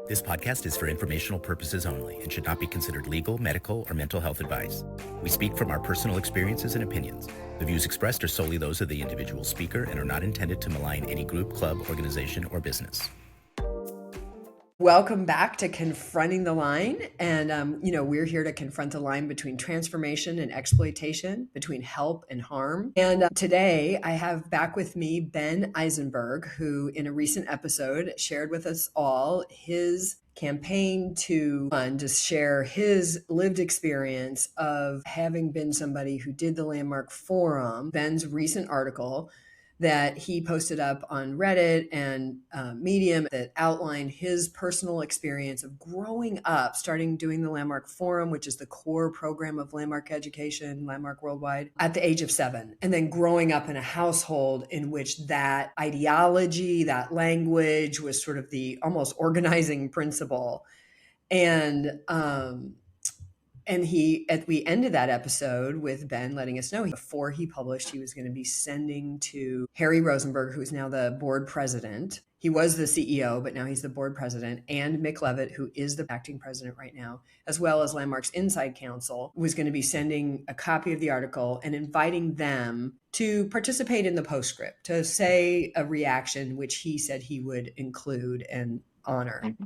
This podcast is for informational purposes only and should not be considered legal, medical, or mental health advice. We speak from our personal experiences and opinions. The views expressed are solely those of the individual speaker and are not intended to malign any group, club, organization, or business. Welcome back to Confronting the Line. And, we're here to confront the line between transformation and exploitation, between help and harm. And today I have back with me Ben Eisenberg, who in a recent episode shared with us all his campaign to share his lived experience of having been somebody who did the Landmark Forum. Ben's recent article that he posted up on Reddit and Medium that outlined his personal experience of growing up, starting doing the Landmark Forum, which is the core program of Landmark education, Landmark Worldwide, at the age of 7. And then growing up in a household in which that ideology, that language was sort of the almost organizing principle. And we ended that episode with Ben letting us know before he published, he was going to be sending to Harry Rosenberg, who is now the board president. He was the CEO, but now he's the board president, and Mick Levitt, who is the acting president right now, as well as Landmark's Inside Counsel, was going to be sending a copy of the article and inviting them to participate in the postscript, to say a reaction, which he said he would include and honor. Mm-hmm.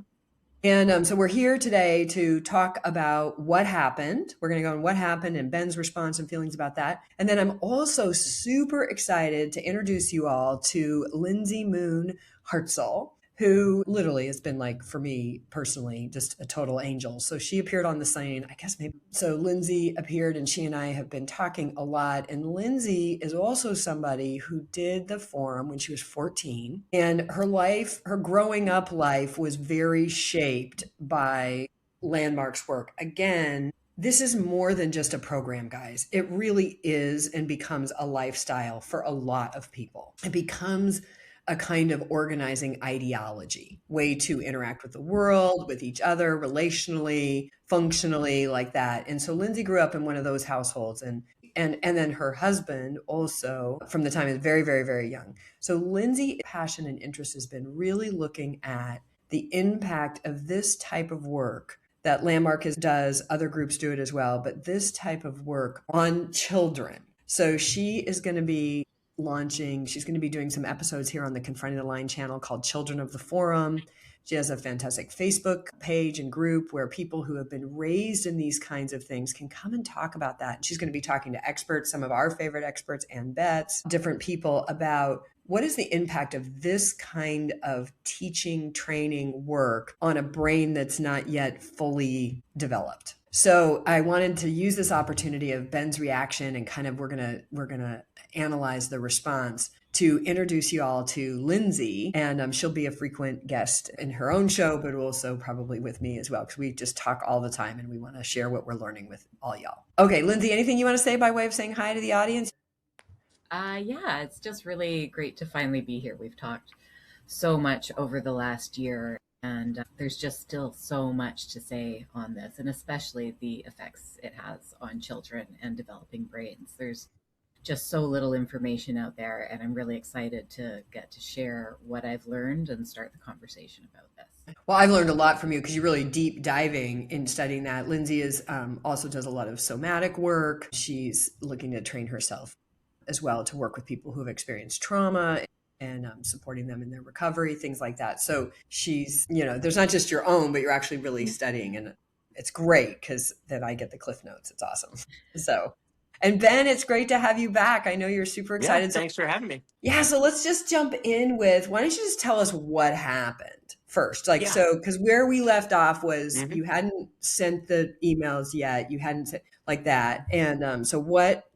And so we're here today to talk about what happened. We're going to go on what happened and Ben's response and feelings about that. And then I'm also super excited to introduce you all to Lindsey Moon Hartzel, who literally has been, like, for me personally, just a total angel. So she appeared on the scene, I guess maybe. So Lindsey appeared and she and I have been talking a lot. And Lindsey is also somebody who did the forum when she was 14. And her life, her growing up life was very shaped by Landmark's work. Again, this is more than just a program, guys. It really is and becomes a lifestyle for a lot of people. It becomes a kind of organizing ideology, way to interact with the world, with each other, relationally, functionally, like that. And so Lindsey grew up in one of those households, and then her husband also, from the time he was very, very, very young. So Lindsey's passion and interest has been really looking at the impact of this type of work that Landmark does. Other groups do it as well, but this type of work on children. So she is going to be she's going to be doing some episodes here on the Confronting the Line channel called Children of the Forum. She has a fantastic Facebook page and group where people who have been raised in these kinds of things can come and talk about that. And she's going to be talking to experts, some of our favorite experts and Betts, different people, about what is the impact of this kind of teaching, training work on a brain that's not yet fully developed. So I wanted to use this opportunity of Ben's reaction and kind of we're gonna analyze the response to introduce you all to Lindsey. And she'll be a frequent guest in her own show, but also probably with me as well, because we just talk all the time and we want to share what we're learning with all y'all. Okay, Lindsey, anything you want to say by way of saying hi to the audience? Yeah, it's just really great to finally be here. We've talked so much over the last year, and there's just still so much to say on this, and especially the effects it has on children and developing brains. There's just so little information out there, and I'm really excited to get to share what I've learned and start the conversation about this. Well, I've learned a lot from you because you're really deep diving in studying that. Lindsey is also does a lot of somatic work. She's looking to train herself as well to work with people who have experienced trauma and supporting them in their recovery, things like that. So she's, there's not just your own, but you're actually really studying, and it's great because then I get the Cliff Notes. It's awesome. So, and Ben, it's great to have you back. I know you're super excited. Yeah, thanks for having me. Yeah, so let's just jump in with, why don't you just tell us what happened first? So, because where we left off was you hadn't sent the emails yet. You hadn't sent like that. And so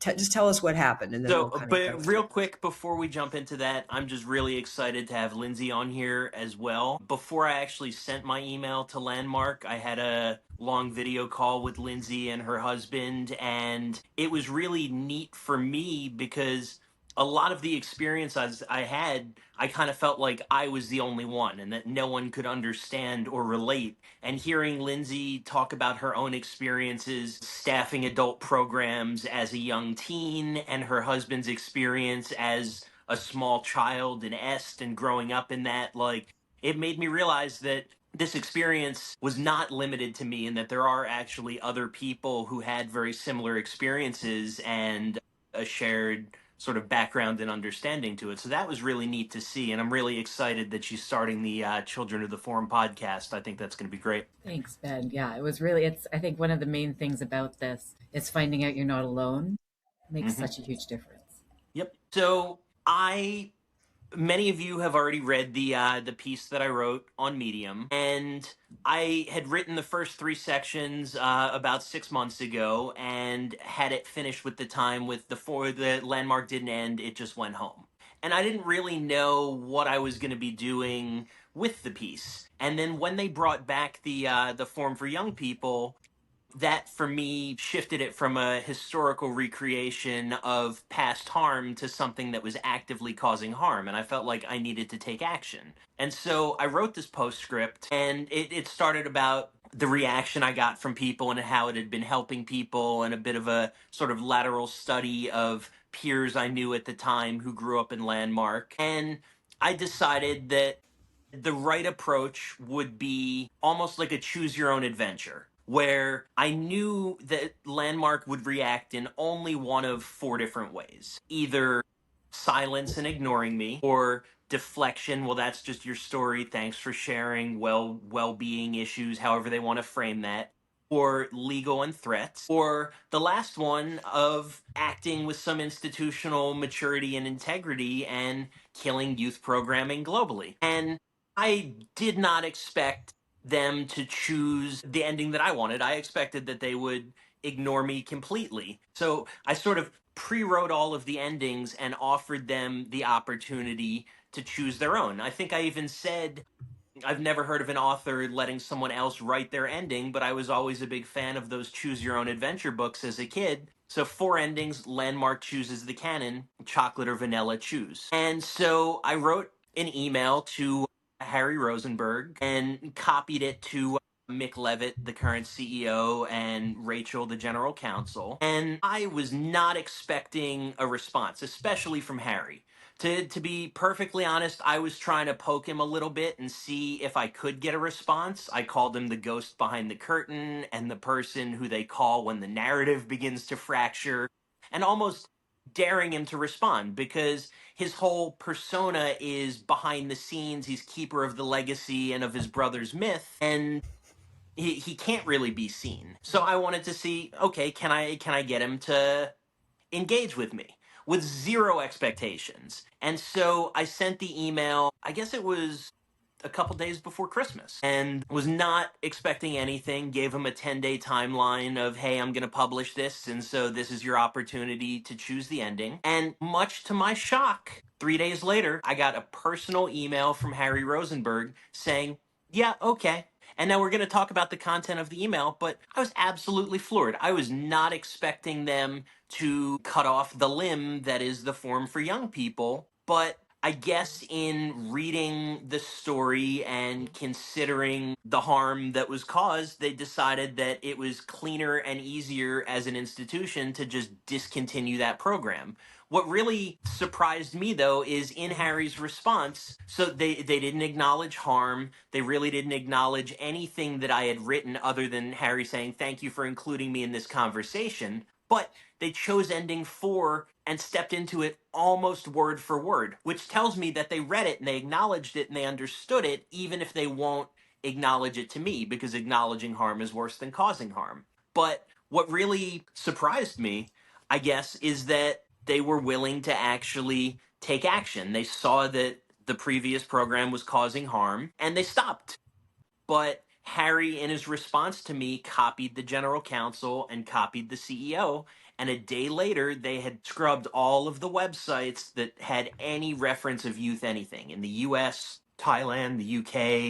just tell us what happened. And then real quick, before we jump into that, I'm just really excited to have Lindsey on here as well. Before I actually sent my email to Landmark, I had a long video call with Lindsey and her husband, and it was really neat for me because a lot of the experiences I had, I kind of felt like I was the only one and that no one could understand or relate. And hearing Lindsey talk about her own experiences staffing adult programs as a young teen and her husband's experience as a small child in Est and growing up in that, like, it made me realize that this experience was not limited to me, and that there are actually other people who had very similar experiences and a shared sort of background and understanding to it. So that was really neat to see. And I'm really excited that she's starting the Children of the Forum podcast. I think that's going to be great. Thanks, Ben. Yeah, it was really, I think one of the main things about this is finding out you're not alone makes such a huge difference. Yep. So many of you have already read the piece that I wrote on Medium, and I had written the first 3 sections about 6 months ago, and had it finished with the landmark didn't end, it just went home. And I didn't really know what I was going to be doing with the piece. And then when they brought back the Forum for Young People, that for me shifted it from a historical recreation of past harm to something that was actively causing harm. And I felt like I needed to take action. And so I wrote this postscript, and it started about the reaction I got from people and how it had been helping people, and a bit of a sort of lateral study of peers I knew at the time who grew up in Landmark. And I decided that the right approach would be almost like a choose your own adventure, where I knew that Landmark would react in only one of 4 different ways: either silence and ignoring me, or deflection, well, that's just your story, thanks for sharing, well-being issues, however they want to frame that, or legal and threats, or the last one of acting with some institutional maturity and integrity and killing youth programming globally. And I did not expect them to choose the ending that I wanted. I expected that they would ignore me completely. So I sort of pre-wrote all of the endings and offered them the opportunity to choose their own. I think I even said I've never heard of an author letting someone else write their ending, but I was always a big fan of those choose your own adventure books as a kid. So 4 endings, Landmark chooses the canon, chocolate or vanilla, choose. And so I wrote an email to Harry Rosenberg and copied it to Mick Levitt, the current CEO, and Rachel, the general counsel. And I was not expecting a response, especially from Harry. To be perfectly honest, I was trying to poke him a little bit and see if I could get a response. I called him the ghost behind the curtain, and the person who they call when the narrative begins to fracture, and almost daring him to respond, because his whole persona is behind the scenes. He's keeper of the legacy and of his brother's myth, and he can't really be seen. So I wanted to see, okay, can I get him to engage with me with zero expectations? And so I sent the email, I guess it was a couple days before Christmas, and was not expecting anything. Gave him a 10-day timeline of, hey, I'm going to publish this, and so this is your opportunity to choose the ending. And much to my shock, 3 days later, I got a personal email from Harry Rosenberg saying, yeah, okay. And now we're going to talk about the content of the email, but I was absolutely floored. I was not expecting them to cut off the limb that is the Forum for Young People. But I guess in reading the story and considering the harm that was caused, they decided that it was cleaner and easier as an institution to just discontinue that program. What really surprised me, though, is in Harry's response, so they didn't acknowledge harm. They really didn't acknowledge anything that I had written other than Harry saying, thank you for including me in this conversation. But they chose ending 4 and stepped into it almost word for word, which tells me that they read it and they acknowledged it and they understood it, even if they won't acknowledge it to me, because acknowledging harm is worse than causing harm. But what really surprised me, I guess, is that they were willing to actually take action. They saw that the previous program was causing harm, and they stopped. But Harry, in his response to me, copied the general counsel and copied the CEO. And a day later, they had scrubbed all of the websites that had any reference of youth anything in the US, Thailand, the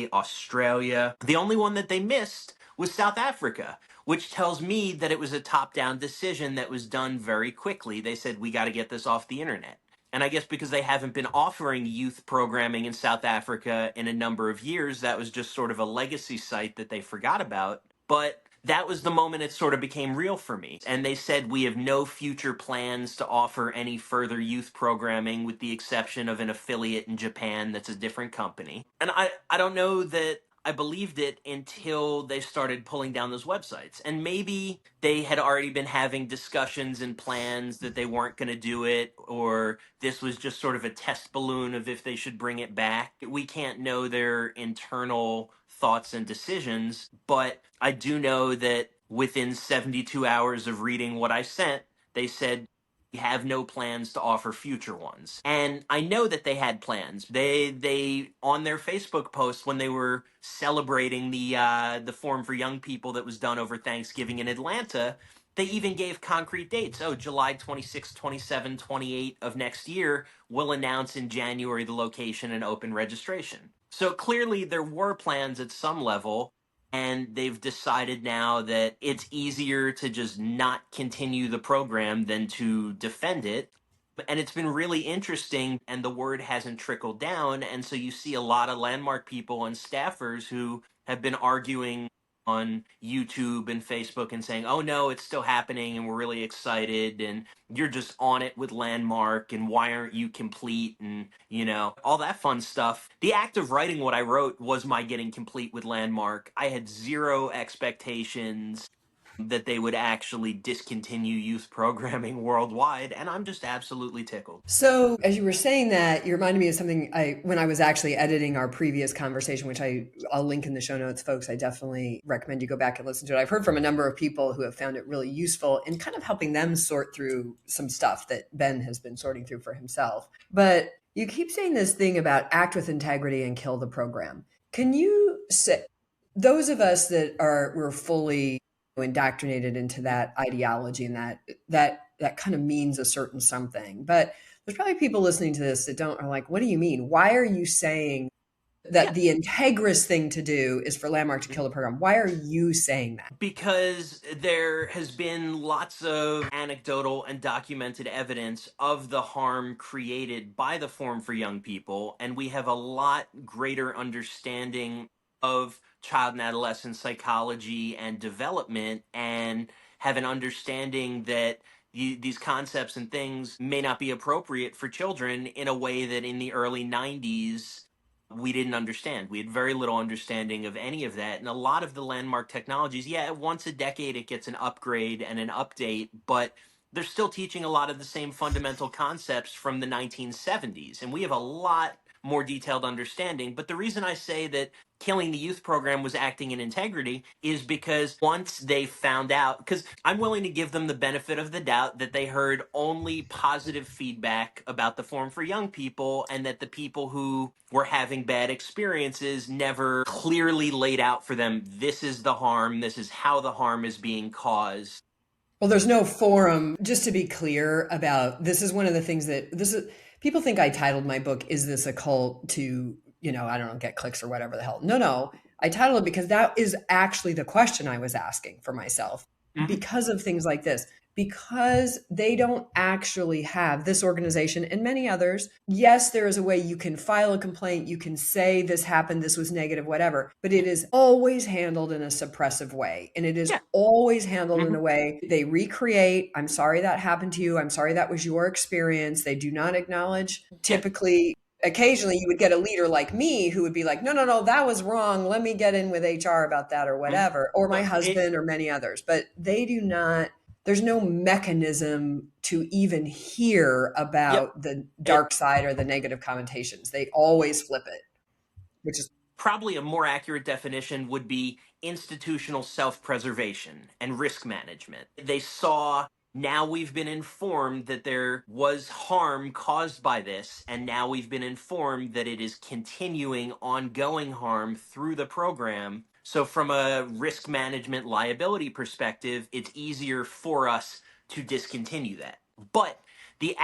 UK, Australia. The only one that they missed was South Africa, which tells me that it was a top-down decision that was done very quickly. They said, we got to get this off the internet. And I guess because they haven't been offering youth programming in South Africa in a number of years, that was just sort of a legacy site that they forgot about. But that was the moment it sort of became real for me. And they said, we have no future plans to offer any further youth programming with the exception of an affiliate in Japan that's a different company. And I don't know that I believed it until they started pulling down those websites. And maybe they had already been having discussions and plans that they weren't going to do it, or this was just sort of a test balloon of if they should bring it back. We can't know their internal thoughts and decisions, but I do know that within 72 hours of reading what I sent, they said, "We have no plans to offer future ones." And I know that they had plans. They on their Facebook post when they were celebrating the Forum for Young People that was done over Thanksgiving in Atlanta, they even gave concrete dates. Oh, July 26, 27, 28 of next year, we'll announce in January the location and open registration. So clearly there were plans at some level, and they've decided now that it's easier to just not continue the program than to defend it. And it's been really interesting, and the word hasn't trickled down. And so you see a lot of Landmark people and staffers who have been arguing on YouTube and Facebook and saying, "Oh no, it's still happening and we're really excited and you're just on it with Landmark and why aren't you complete?" And all that fun stuff. The act of writing what I wrote was my getting complete with Landmark. I had zero expectations that they would actually discontinue youth programming worldwide, and I'm just absolutely tickled. So, as you were saying that, you reminded me of something when I was actually editing our previous conversation, which I'll link in the show notes, folks. I definitely recommend you go back and listen to it. I've heard from a number of people who have found it really useful in kind of helping them sort through some stuff that Ben has been sorting through for himself. But you keep saying this thing about act with integrity and kill the program. Can you say, those of us that we're fully indoctrinated into that ideology and that kind of means a certain something, but there's probably people listening to this that are like, what do you mean? Why are you saying that the integrous thing to do is for Landmark to kill the program? Why are you saying that? Because there has been lots of anecdotal and documented evidence of the harm created by the Forum for Young People, and we have a lot greater understanding of child and adolescent psychology and development, and have an understanding that these concepts and things may not be appropriate for children in a way that in the early 90s we didn't understand. We had very little understanding of any of that. And a lot of the Landmark technologies, once a decade it gets an upgrade and an update, but they're still teaching a lot of the same fundamental concepts from the 1970s. And we have a lot more detailed understanding. But the reason I say that killing the youth program was acting in integrity is because once they found out, because I'm willing to give them the benefit of the doubt that they heard only positive feedback about the Forum for Young People, and that the people who were having bad experiences never clearly laid out for them, this is the harm, this is how the harm is being caused. Well, there's no forum. Just to be clear about, this is one of the things that people think I titled my book, "Is This a Cult?" to, I don't know, get clicks or whatever the hell. No. I titled it because that is actually the question I was asking for myself because of things like this. Because they don't actually have, this organization and many others. Yes, there is a way you can file a complaint. You can say this happened, this was negative, whatever, but it is always handled in a suppressive way. And it is always handled in a way they recreate. I'm sorry that happened to you. I'm sorry that was your experience. They do not acknowledge. Typically, occasionally you would get a leader like me who would be like, no, that was wrong. Let me get in with HR about that or whatever, or my husband or many others. But they do not. There's no mechanism to even hear about the dark side or the negative connotations. They always flip it, which is probably a more accurate definition would be institutional self-preservation and risk management. They saw, now we've been informed that there was harm caused by this, and now we've been informed that it is continuing ongoing harm through the program. So from a risk management liability perspective, it's easier for us to discontinue that. But the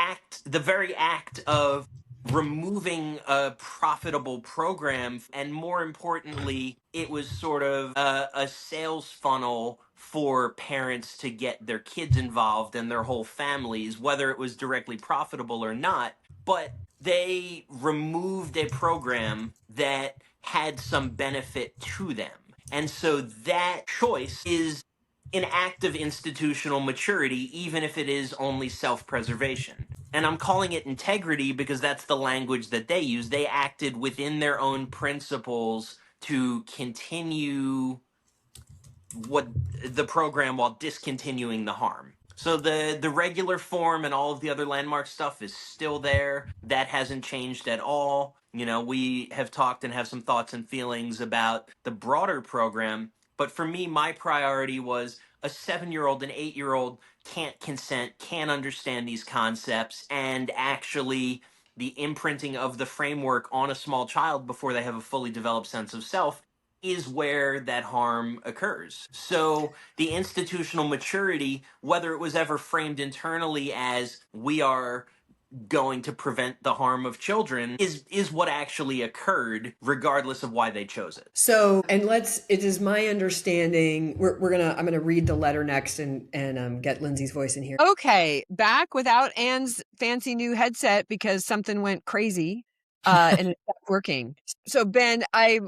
very act of removing a profitable program, and more importantly, it was sort of a sales funnel for parents to get their kids involved and their whole families, whether it was directly profitable or not. But they removed a program that had some benefit to them. And so that choice is an act of institutional maturity, even if it is only self-preservation. And I'm calling it integrity because that's the language that they use. They acted within their own principles to continue what the program while discontinuing the harm. So the regular form and all of the other landmark stuff is still there. That hasn't changed at all. You know, we have talked and have some thoughts and feelings about the broader program, but for me, my priority was a 7-year-old, an 8-year-old can't consent, can't understand these concepts, and actually the imprinting of the framework on a small child before they have a fully developed sense of self is where that harm occurs. So the institutional maturity, whether it was ever framed internally as we are going to prevent the harm of children, is what actually occurred, regardless of why they chose it. So, and it is my understanding, I'm gonna read the letter next and get Lindsey's voice in here. Okay, back without Anne's fancy new headset because something went crazy and it stopped working. So Ben, I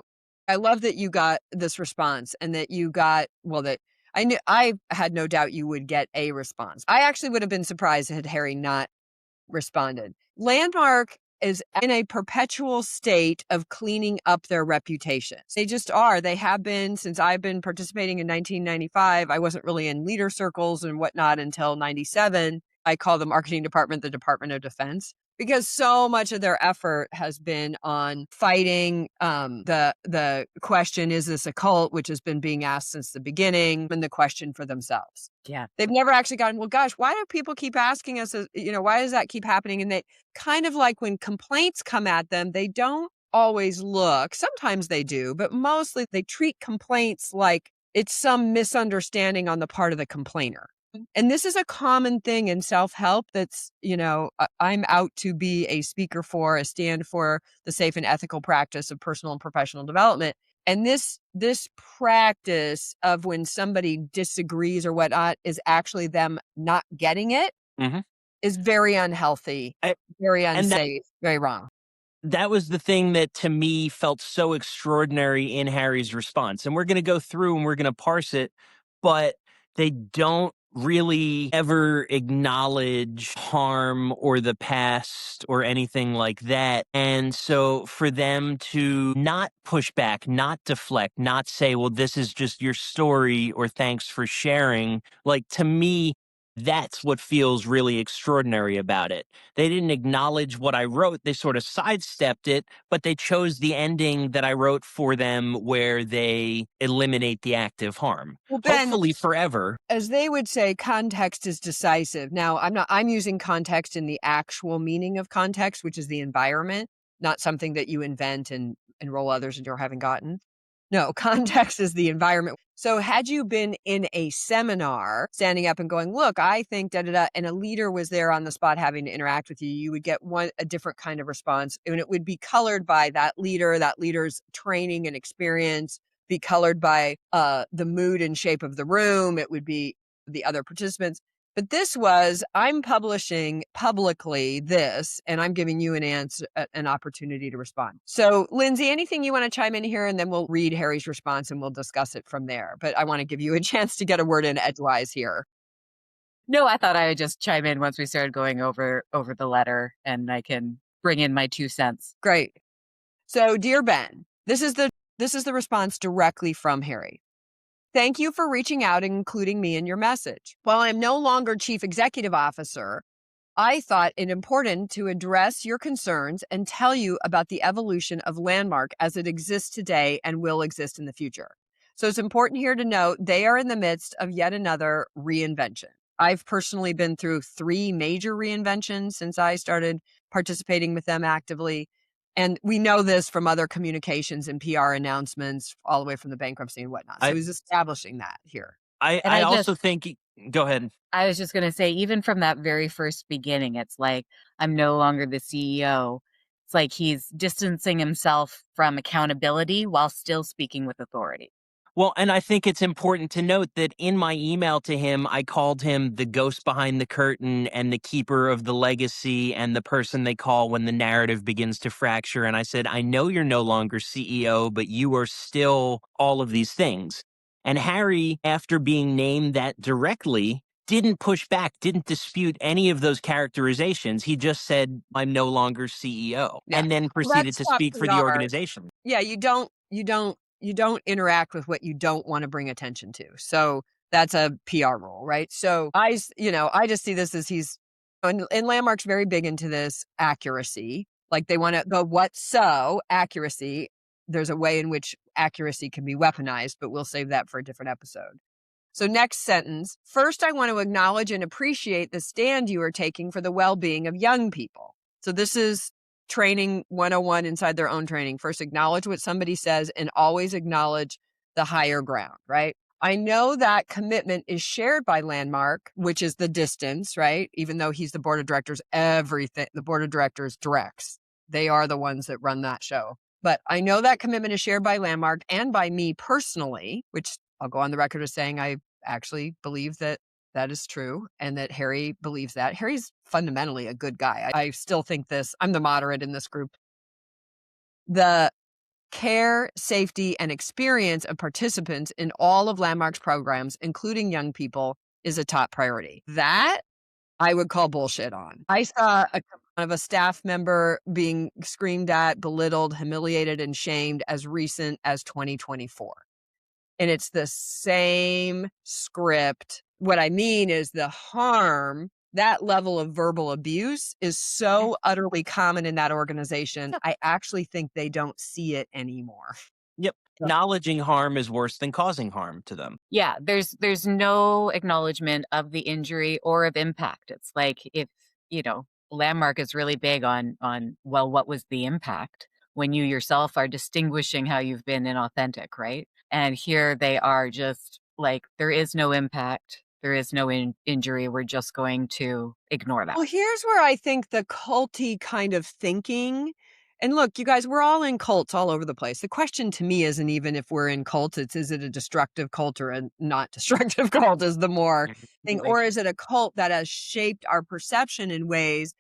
love that you got this response and that you got, that I had no doubt you would get a response. I actually would have been surprised had Harry not responded. Landmark is in a perpetual state of cleaning up their reputation. They just are. They have been since I've been participating in 1995. I wasn't really in leader circles and whatnot until 97. I call the marketing department the Department of Defense because so much of their effort has been on fighting the question, is this a cult, which has been being asked since the beginning, and the question for themselves. Yeah. They've never actually gotten, well, gosh, why do people keep asking us, why does that keep happening? And they kind of like when complaints come at them, they don't always look. Sometimes they do, but mostly they treat complaints like it's some misunderstanding on the part of the complainer. And this is a common thing in self-help that's, I'm out to be a speaker for, a stand for the safe and ethical practice of personal and professional development. And this practice of when somebody disagrees or whatnot is actually them not getting it is very unhealthy, very unsafe, very wrong. That was the thing that to me felt so extraordinary in Harry's response. And we're going to go through and we're going to parse it, but they don't really ever acknowledge harm or the past or anything like that. And so for them to not push back, not deflect, not say, well, this is just your story or thanks for sharing, like to me, that's what feels really extraordinary about it. They didn't acknowledge what I wrote. They sort of sidestepped it, but they chose the ending that I wrote for them where they eliminate the active harm. Well, Ben, hopefully forever. As they would say, context is decisive. Now, I'm using context in the actual meaning of context, which is the environment, not something that you invent and enroll others into or haven't gotten. No, context is the environment. So had you been in a seminar standing up and going, look, I think da-da-da, and a leader was there on the spot having to interact with you, you would get a different kind of response. And it would be colored by that leader's training and experience, be colored by the mood and shape of the room. It would be the other participants. But this was, I'm publishing publicly this, and I'm giving you an opportunity to respond. So, Lindsey, anything you want to chime in here, and then we'll read Harry's response and we'll discuss it from there. But I want to give you a chance to get a word in edgewise here. No, I thought I would just chime in once we started going over the letter, and I can bring in my 2 cents. Great. So, dear Ben, this is the response directly from Harry. Thank you for reaching out and including me in your message. While I'm no longer Chief Executive Officer, I thought it important to address your concerns and tell you about the evolution of Landmark as it exists today and will exist in the future. So it's important here to note they are in the midst of yet another reinvention. I've personally been through 3 major reinventions since I started participating with them actively. And we know this from other communications and PR announcements all the way from the bankruptcy and whatnot. So he's establishing that here. I also think, go ahead. I was just going to say, even from that very first beginning, it's like, I'm no longer the CEO. It's like he's distancing himself from accountability while still speaking with authority. Well, and I think it's important to note that in my email to him, I called him the ghost behind the curtain and the keeper of the legacy and the person they call when the narrative begins to fracture. And I said, I know you're no longer CEO, but you are still all of these things. And Harry, after being named that directly, didn't push back, didn't dispute any of those characterizations. He just said, I'm no longer CEO, Yeah. and then Well, proceeded that's to not speak for the PR. organization. Yeah, you don't interact with what you don't want to bring attention to. So that's a PR rule, right? So I just see this as and Landmark's very big into this accuracy. Like they want to go accuracy. There's a way in which accuracy can be weaponized, but we'll save that for a different episode. So next sentence, first I want to acknowledge and appreciate the stand you are taking for the well-being of young people. So this is training 101 inside their own training. First, acknowledge what somebody says and always acknowledge the higher ground, right? I know that commitment is shared by Landmark, which is the distance, right? Even though he's the board of directors, everything the board of directors directs. They are the ones that run that show. But I know that commitment is shared by Landmark and by me personally, which I'll go on the record as saying I actually believe that is true and that Harry believes that. Harry's fundamentally a good guy. I still think this. I'm the moderate in this group. The care, safety, and experience of participants in all of Landmark's programs, including young people, is a top priority. That I would call bullshit on. I saw a staff member being screamed at, belittled, humiliated, and shamed as recent as 2024. And it's the same script. What I mean is the harm, that level of verbal abuse is so utterly common in that organization. I actually think they don't see it anymore. Yep. Acknowledging harm is worse than causing harm to them. Yeah, there's no acknowledgement of the injury or of impact. It's like if, Landmark is really big on well, what was the impact when you yourself are distinguishing how you've been inauthentic, right? And here they are just like, there is no impact. There is no injury. We're just going to ignore that. Well, here's where I think the culty kind of thinking, and look, you guys, we're all in cults all over the place. The question to me isn't even if we're in cults, is it a destructive cult or a not destructive cult is the more thing, or is it a cult that has shaped our perception in ways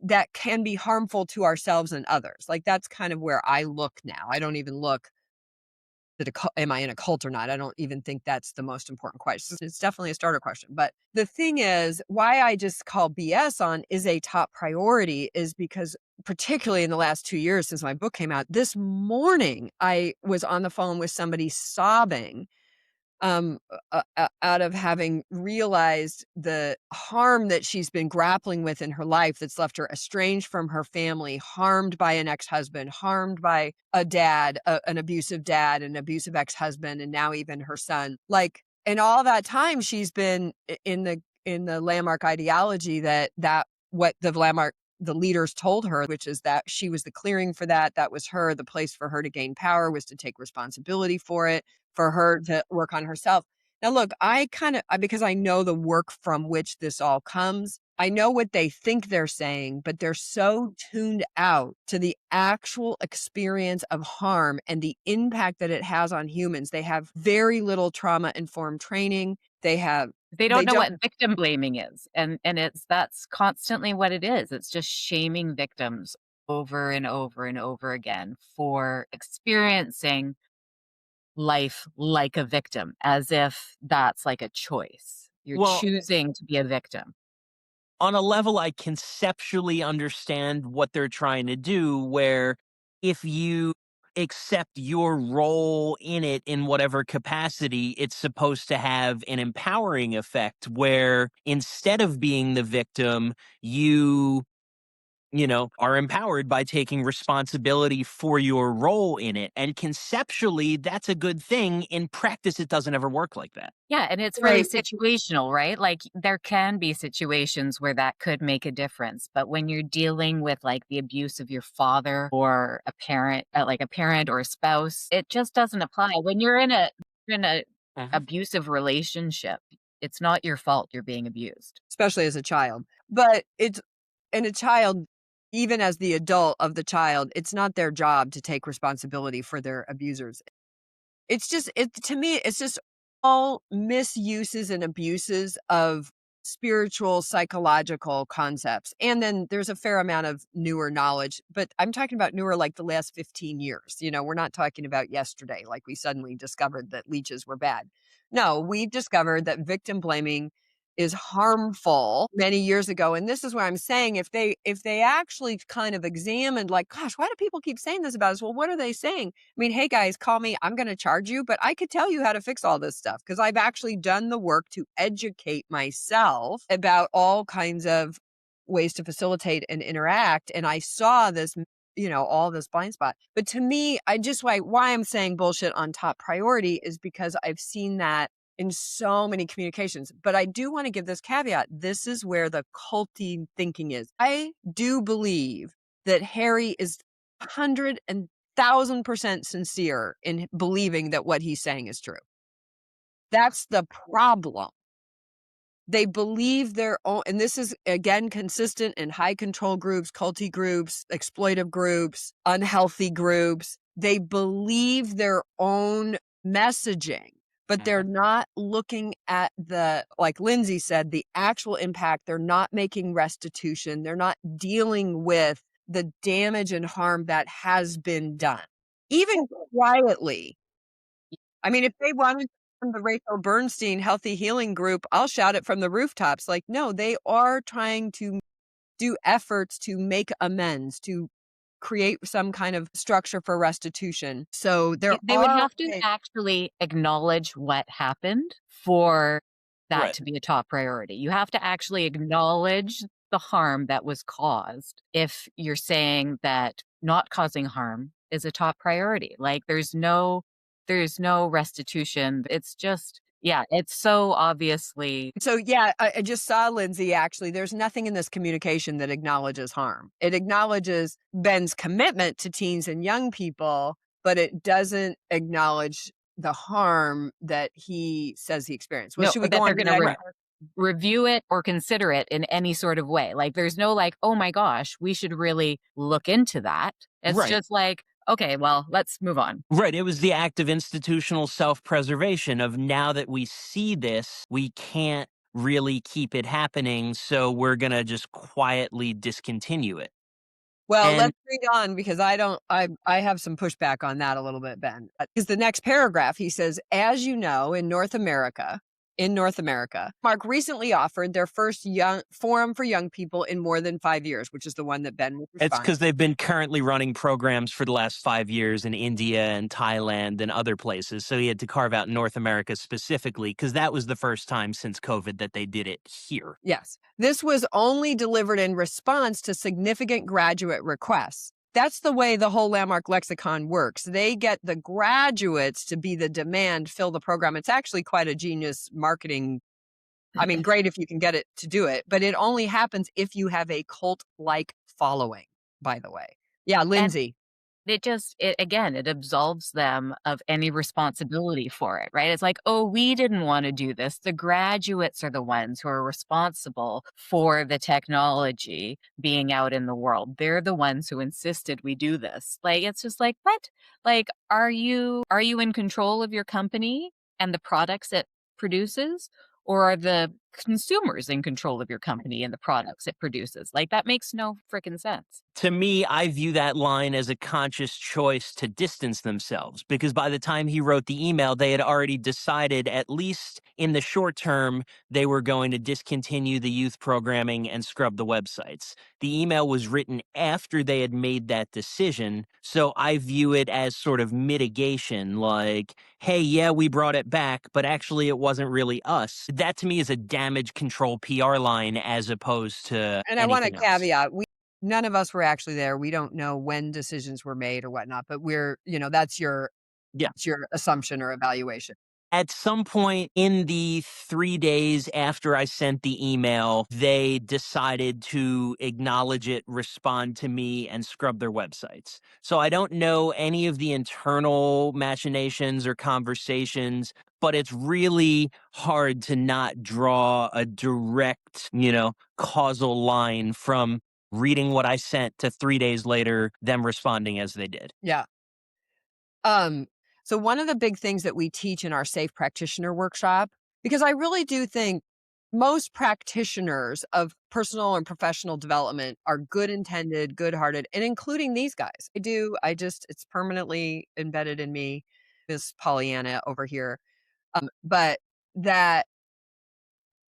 that can be harmful to ourselves and others? Like that's kind of where I look now. I don't even look am I in a cult or not? I don't even think that's the most important question. It's definitely a starter question. But the thing is, why I just call BS on is a top priority is because particularly in the last 2 years since my book came out, this morning I was on the phone with somebody sobbing out of having realized the harm that she's been grappling with in her life that's left her estranged from her family, harmed by an ex-husband, harmed by a dad, an abusive dad, an abusive ex-husband, and now even her son. Like, and all that time she's been in the Landmark ideology that what the leaders told her, which is that she was the clearing for that. That was the place for her to gain power, was to take responsibility for it, for her to work on herself. Now, look, because I know the work from which this all comes, I know what they think they're saying, but they're so tuned out to the actual experience of harm and the impact that it has on humans. They have very little trauma-informed training. They don't know what victim blaming is. And that's constantly what it is. It's just shaming victims over and over and over again for experiencing life like a victim, as if that's like a choice. You're choosing to be a victim. On a level, I conceptually understand what they're trying to do, where if you accept your role in it in whatever capacity, it's supposed to have an empowering effect where instead of being the victim, you are empowered by taking responsibility for your role in it. And conceptually, that's a good thing. In practice, it doesn't ever work like that. Yeah, and it's really situational, right? Like there can be situations where that could make a difference. But when you're dealing with like the abuse of your father or a parent, or a spouse, it just doesn't apply. When you're in a abusive relationship, it's not your fault you're being abused. Especially as a child. But a child, even as the adult of the child, it's not their job to take responsibility for their abusers. To me, it's just all misuses and abuses of spiritual, psychological concepts. And then there's a fair amount of newer knowledge, but I'm talking about newer, like the last 15 years. We're not talking about yesterday, like we suddenly discovered that leeches were bad. No, we've discovered that victim blaming is harmful many years ago. And this is where I'm saying if they actually kind of examined like, gosh, why do people keep saying this about us? Well, what are they saying? I mean, hey guys, call me. I'm going to charge you, but I could tell you how to fix all this stuff because I've actually done the work to educate myself about all kinds of ways to facilitate and interact. And I saw this, all this blind spot. But to me, why I'm saying bullshit on top priority is because I've seen that in so many communications. But I do want to give this caveat. This is where the culty thinking is. I do believe that Harry is 100,000% sincere in believing that what he's saying is true. That's the problem. They believe their own, and this is again consistent in high control groups, culty groups, exploitive groups, unhealthy groups. They believe their own messaging, but they're not looking at like Lindsey said, the actual impact. They're not making restitution. They're not dealing with the damage and harm that has been done, even quietly. I mean, if they wanted from the Rachel Bernstein Healthy Healing Group, I'll shout it from the rooftops. Like, no, they are trying to do efforts to make amends, to create some kind of structure for restitution. So they would have to actually acknowledge what happened for that to be a top priority. You have to actually acknowledge the harm that was caused if you're saying that not causing harm is a top priority. Like there's no restitution. It's just, it's so obviously. So I just saw Lindsey actually, there's nothing in this communication that acknowledges harm. It acknowledges Ben's commitment to teens and young people, but it doesn't acknowledge the harm that he says he experienced. Well, should we go on? They're going to review it or consider it in any sort of way. Like there's no like, oh my gosh, we should really look into that. It's just like, okay, well, let's move on. Right. It was the act of institutional self-preservation of now that we see this, we can't really keep it happening. So we're going to just quietly discontinue it. Well, let's read on because I have some pushback on that a little bit, Ben. Because the next paragraph, he says, as you know, in North America, Mark recently offered their first forum for young people in more than 5 years, which is the one that Ben was responding. It's because they've been currently running programs for the last 5 years in India and Thailand and other places. So he had to carve out North America specifically because that was the first time since COVID that they did it here. Yes. This was only delivered in response to significant graduate requests. That's the way the whole Landmark lexicon works. They get the graduates to be the demand, fill the program. It's actually quite a genius marketing. I mean, great if you can get it to do it, but it only happens if you have a cult-like following, by the way. Yeah, Lindsey. It absolves them of any responsibility for it, right? It's like, oh, we didn't want to do this. The graduates are the ones who are responsible for the technology being out in the world. They're the ones who insisted we do this. Like, it's just like, what? Like, are you in control of your company and the products it produces? Or are the consumers in control of your company and the products it produces? Like, that makes no freaking sense. To me, I view that line as a conscious choice to distance themselves because by the time he wrote the email, they had already decided, at least in the short term, they were going to discontinue the youth programming and scrub the websites. The email was written after they had made that decision, so I view it as sort of mitigation, like, hey, yeah, we brought it back, but actually it wasn't really us. That to me is a damage control PR line as opposed to And I want to caveat, none of us were actually there. We don't know when decisions were made or whatnot, but that's your assumption or evaluation. At some point in the 3 days after I sent the email, they decided to acknowledge it, respond to me, and scrub their websites. So I don't know any of the internal machinations or conversations, but it's really hard to not draw a direct, causal line from reading what I sent to 3 days later, them responding as they did. Yeah. So one of the big things that we teach in our Safe Practitioner Workshop, because I really do think most practitioners of personal and professional development are good intended, good hearted, and including these guys. It's permanently embedded in me, this Pollyanna over here. But that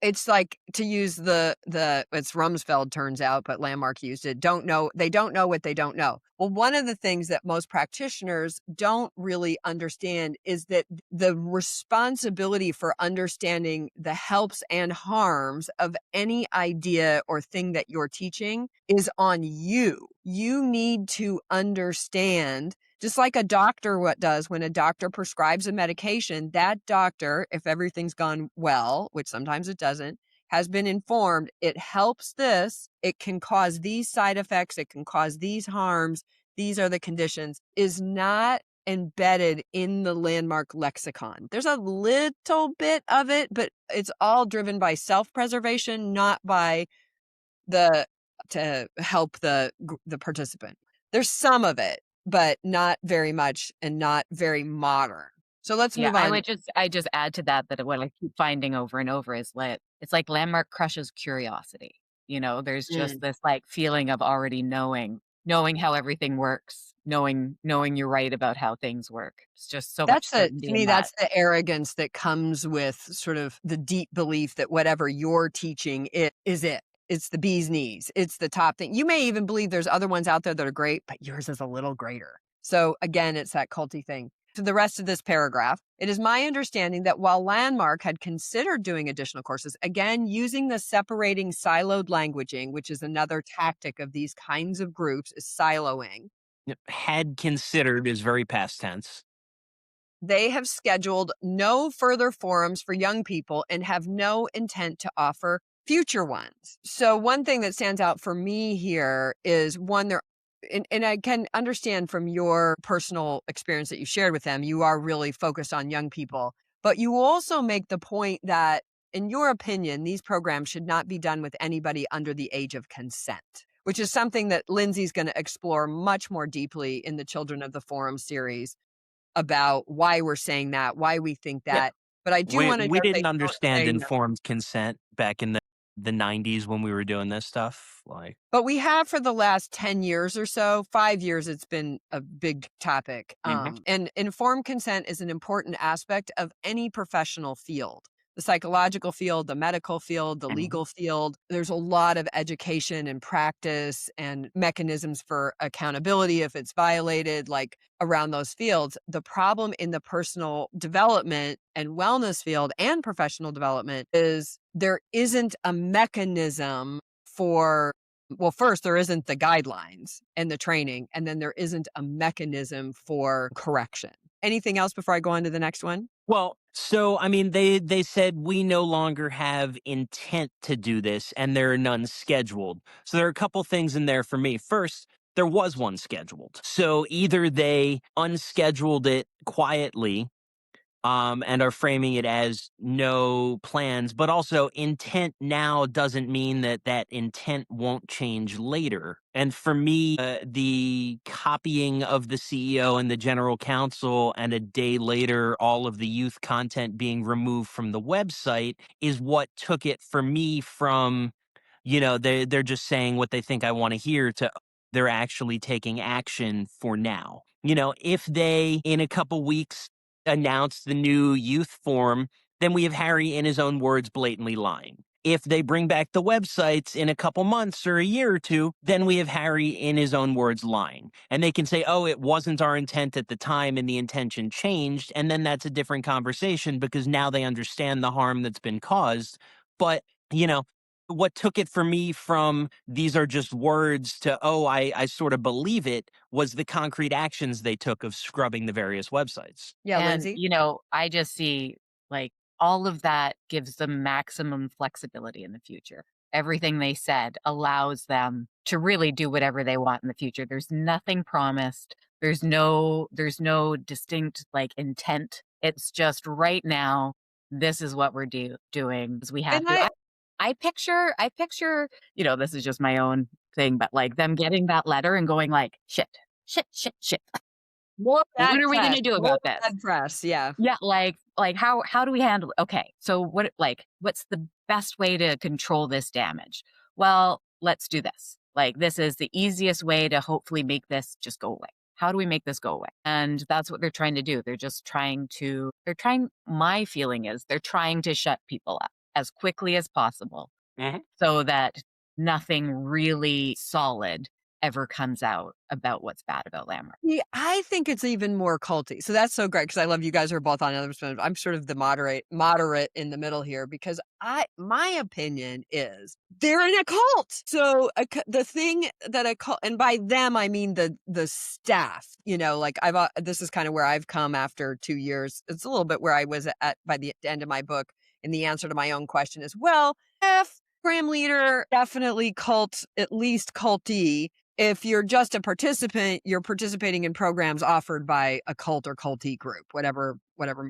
It's like, to use it's Rumsfeld, turns out, but Landmark used it. They don't know what they don't know. Well, one of the things that most practitioners don't really understand is that the responsibility for understanding the helps and harms of any idea or thing that you're teaching is on you. You need to understand, just like a doctor does when a doctor prescribes a medication, that doctor, if everything's gone well, which sometimes it doesn't, has been informed, it helps this, it can cause these side effects, it can cause these harms, these are the conditions, is not embedded in the Landmark lexicon. There's a little bit of it, but it's all driven by self-preservation, not by to help the participant. There's some of it, but not very much and not very modern. So let's move on. I just add to that what I keep finding over and over is it's like Landmark crushes curiosity. There's just this like feeling of already knowing how everything works, knowing you're right about how things work. It's just so much certainty. To me, that's the arrogance that comes with sort of the deep belief that whatever you're teaching is it. It's the bee's knees. It's the top thing. You may even believe there's other ones out there that are great, but yours is a little greater. So again, it's that culty thing. To the rest of this paragraph, it is my understanding that while Landmark had considered doing additional courses, again, using the separating siloed languaging, which is another tactic of these kinds of groups, is siloing. Had considered is very past tense. They have scheduled no further forums for young people and have no intent to offer future ones. So one thing that stands out for me here is and I can understand from your personal experience that you shared with them, you are really focused on young people, but you also make the point that, in your opinion, these programs should not be done with anybody under the age of consent, which is something that Lindsey's going to explore much more deeply in the Children of the Forum series about why we're saying that, why we think that. Yeah. But I do want to. We didn't understand informed consent back in the 90s when we were doing this stuff. But we have for the last 10 years or so, 5 years, it's been a big topic. And informed consent is an important aspect of any professional field. The psychological field, the medical field, the legal field. There's a lot of education and practice and mechanisms for accountability if it's violated, like around those fields. The problem in the personal development and wellness field and professional development is there isn't a mechanism for, well, first, there isn't the guidelines and the training, and then there isn't a mechanism for correction. Anything else before I go on to the next one? Well, so, I mean, they said we no longer have intent to do this and there are none scheduled. So there are a couple things in there for me. First, there was one scheduled. So either they unscheduled it quietly and are framing it as no plans, but also intent now doesn't mean that intent won't change later. And for me, the copying of the CEO and the general counsel and a day later, all of the youth content being removed from the website is what took it for me from, they're just saying what they think I want to hear to they're actually taking action for now. If they, in a couple weeks, announce the new youth forum, then we have Harry, in his own words, blatantly lying. If they bring back the websites in a couple months or a year or two, then we have Harry, in his own words, lying. And they can say, oh, it wasn't our intent at the time and the intention changed. And then that's a different conversation because now they understand the harm that's been caused. But, what took it for me from these are just words to, oh, I sort of believe it, was the concrete actions they took of scrubbing the various websites. Yeah, And, Lindsey? I just see all of that gives them maximum flexibility in the future. Everything they said allows them to really do whatever they want in the future. There's nothing promised. There's no distinct intent. It's just right now, this is what we're doing. We have to. I picture, this is just my own thing, but them getting that letter and going shit. What are we going to do about this? Bad press, yeah. Yeah, how do we handle it? Okay, so what's the best way to control this damage? Well, let's do this. This is the easiest way to hopefully make this just go away. How do we make this go away? And that's what they're trying to do. My feeling is they're trying to shut people up. as quickly as possible Mhm. so that nothing really solid ever comes out about what's bad about Landmark. Yeah, I think it's even more culty. So that's so great because I love you guys are both on the other side. I'm sort of the moderate in the middle here because my opinion is they're in a cult. So the thing that a cult, and by them I mean the staff. Like this is kind of where I've come after 2 years. It's a little bit where I was at by the end of my book, and the answer to my own question is, well, if program leader, definitely cult, at least culty. If you're just a participant, you're participating in programs offered by a cult or culty group, whatever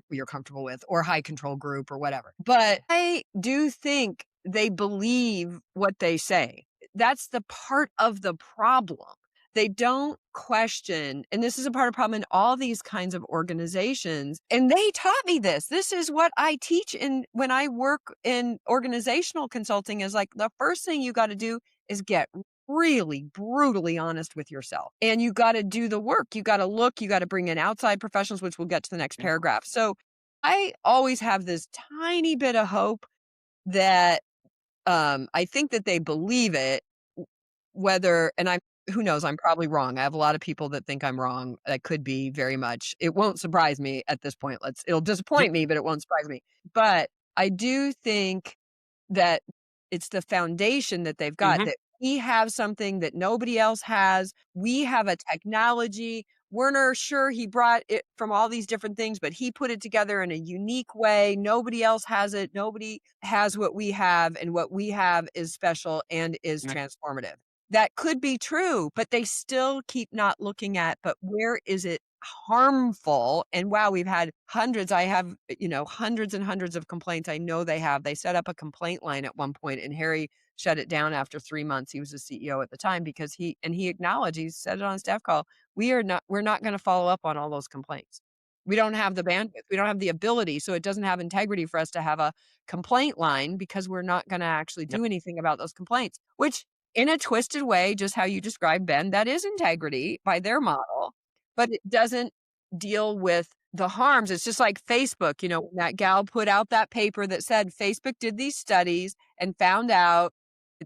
you're comfortable with, or high control group or whatever. But I do think they believe what they say. That's the part of the problem. They don't question, and this is a part of the problem in all these kinds of organizations. And they taught me this. This is what I teach when I work in organizational consulting is like the first thing you got to do is get really brutally honest with yourself. And you got to do the work. You got to look, you got to bring in outside professionals, which we'll get to the next paragraph. So I always have this tiny bit of hope that I think that they believe it, and who knows, I'm probably wrong. I have a lot of people that think I'm wrong. That could be very much. It won't surprise me at this point. It'll disappoint me, but it won't surprise me. But I do think that it's the foundation that they've got, Mhm. that we have something that nobody else has. We have a technology. Werner, sure, he brought it from all these different things, but he put it together in a unique way. Nobody else has it. Nobody has what we have, and what we have is special and is transformative. That could be true, but they still keep not looking at, but where is it harmful? And wow, we've had hundreds. I have, hundreds and hundreds of complaints. I know they have. They set up a complaint line at one point, and Harry shut it down after 3 months. He was the CEO at the time because he acknowledged, he said it on a staff call, we're not going to follow up on all those complaints. We don't have the bandwidth. We don't have the ability. So it doesn't have integrity for us to have a complaint line because we're not going to actually Yep. do anything about those complaints, which in a twisted way, just how you described, Ben, that is integrity by their model, but it doesn't deal with the harms. It's just like Facebook, when that gal put out that paper that said Facebook did these studies and found out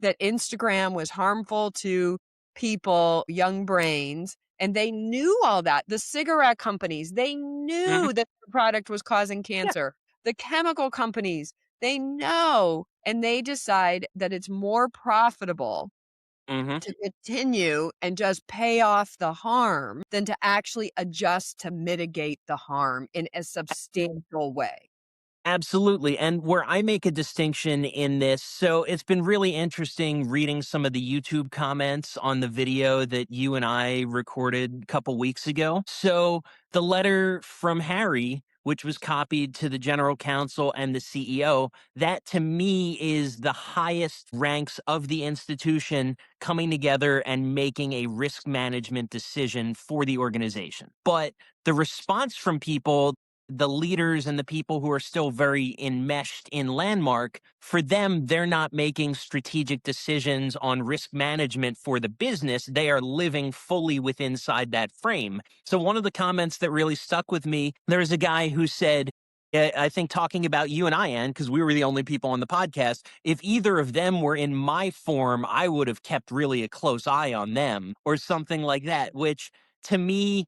that Instagram was harmful to people, young brains, and they knew all that. The cigarette companies, they Mhm. knew that the product was causing Yeah. cancer. The chemical companies, they know, and they decide that it's more profitable Mhm. to continue and just pay off the harm than to actually adjust to mitigate the harm in a substantial way. Absolutely. And where I make a distinction in this, so it's been really interesting reading some of the YouTube comments on the video that you and I recorded a couple weeks ago. So the letter from Harry, which was copied to the general counsel and the CEO, that to me is the highest ranks of the institution coming together and making a risk management decision for the organization. But the response from people, the leaders and the people who are still very enmeshed in Landmark, for them, they're not making strategic decisions on risk management for the business. They are living fully within inside that frame. So one of the comments that really stuck with me, there was a guy who said, I think talking about you and I, Ann, because we were the only people on the podcast, if either of them were in my form, I would have kept really a close eye on them or something like that, which to me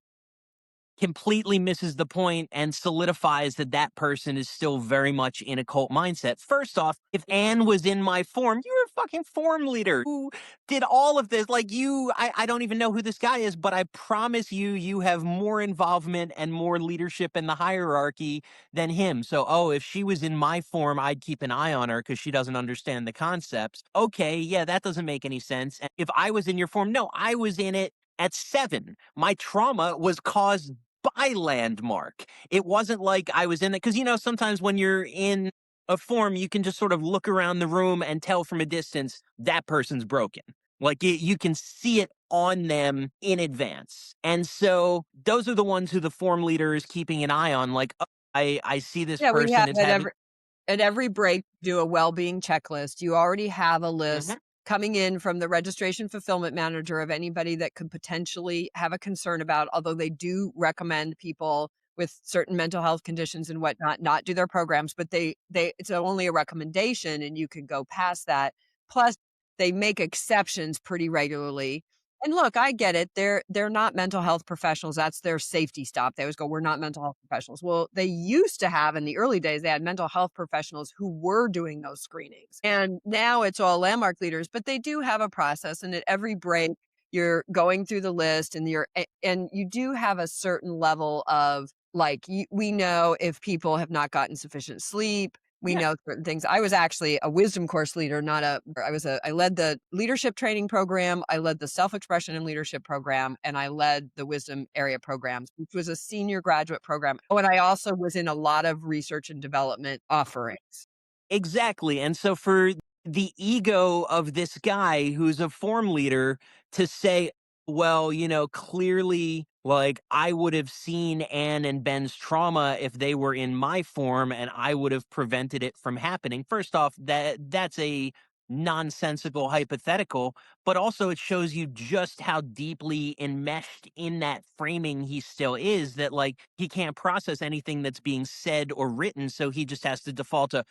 completely misses the point and solidifies that that person is still very much in a cult mindset. First off, if Anne was in my form, you're a fucking form leader who did all of this. Like I don't even know who this guy is, but I promise you, you have more involvement and more leadership in the hierarchy than him. So, if she was in my form, I'd keep an eye on her because she doesn't understand the concepts. Okay, yeah, that doesn't make any sense. And if I was in your form, no, I was in it at 7. My trauma was caused by Landmark. It wasn't like I was in it because sometimes when you're in a form, you can just sort of look around the room and tell from a distance that person's broken. Like you can see it on them in advance. And so those are the ones who the form leader is keeping an eye on. Like, I see this Yeah, we person have is having. at every break, do a well-being checklist. You already have a list Mhm. coming in from the registration fulfillment manager of anybody that could potentially have a concern about, although they do recommend people with certain mental health conditions and whatnot, not do their programs, but it's only a recommendation and you can go past that. Plus, they make exceptions pretty regularly. And look, I get it. They're not mental health professionals. That's their safety stop. They always go, we're not mental health professionals. Well, they used to have in the early days, they had mental health professionals who were doing those screenings. And now it's all landmark leaders, but they do have a process. And at every break, you're going through the list and you do have a certain level of like, we know if people have not gotten sufficient sleep. We know certain things. I was actually a wisdom course leader, I led the leadership training program. I led the self-expression and leadership program, and I led the wisdom area programs, which was a senior graduate program. Oh, and I also was in a lot of research and development offerings. Exactly. And so for the ego of this guy who's a form leader to say, well, clearly, like, I would have seen Anne and Ben's trauma if they were in my form and I would have prevented it from happening. First off, that's a nonsensical hypothetical, but also it shows you just how deeply enmeshed in that framing he still is, that like he can't process anything that's being said or written. So he just has to default to,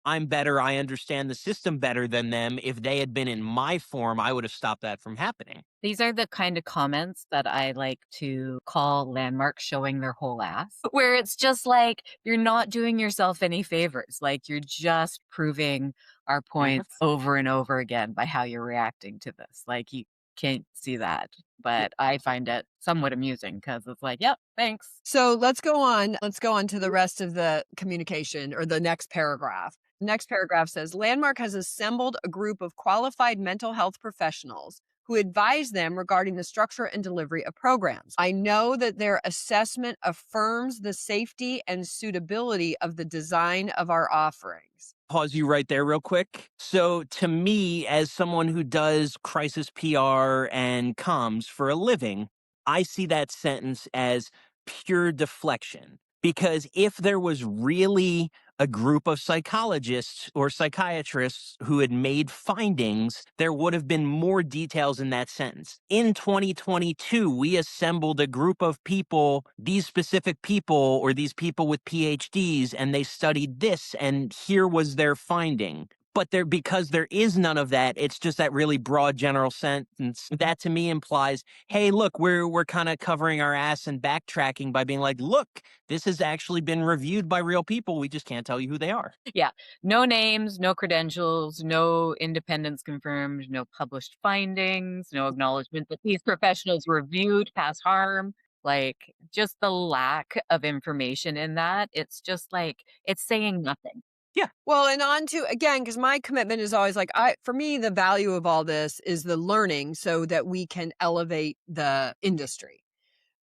I'm better, I understand the system better than them. If they had been in my form, I would have stopped that from happening. These are the kind of comments that I like to call landmark showing their whole ass, where it's just like, you're not doing yourself any favors. Like, you're just proving our points over and over again by how you're reacting to this. Like, you can't see that. But I find it somewhat amusing because it's like, yep, thanks. So let's go on. Let's go on to the rest of the communication or the next paragraph. The next paragraph says, Landmark has assembled a group of qualified mental health professionals who advise them regarding the structure and delivery of programs. I know that their assessment affirms the safety and suitability of the design of our offerings. Pause you right there real quick. So to me, as someone who does crisis PR and comms for a living, I see that sentence as pure deflection. Because if there was really a group of psychologists or psychiatrists who had made findings, there would have been more details in that sentence. In 2022, we assembled a group of people, these specific people or these people with PhDs, and they studied this, and here was their finding. But because there is none of that, it's just that really broad general sentence. That to me implies, hey, look, we're kind of covering our ass and backtracking by being like, look, this has actually been reviewed by real people. We just can't tell you who they are. Yeah. No names, no credentials, no independence confirmed, no published findings, no acknowledgement that these professionals reviewed past harm. Like, just the lack of information in that. It's just like, it's saying nothing. Yeah. Well, and on to, again, because my commitment is always like, for me, the value of all this is the learning so that we can elevate the industry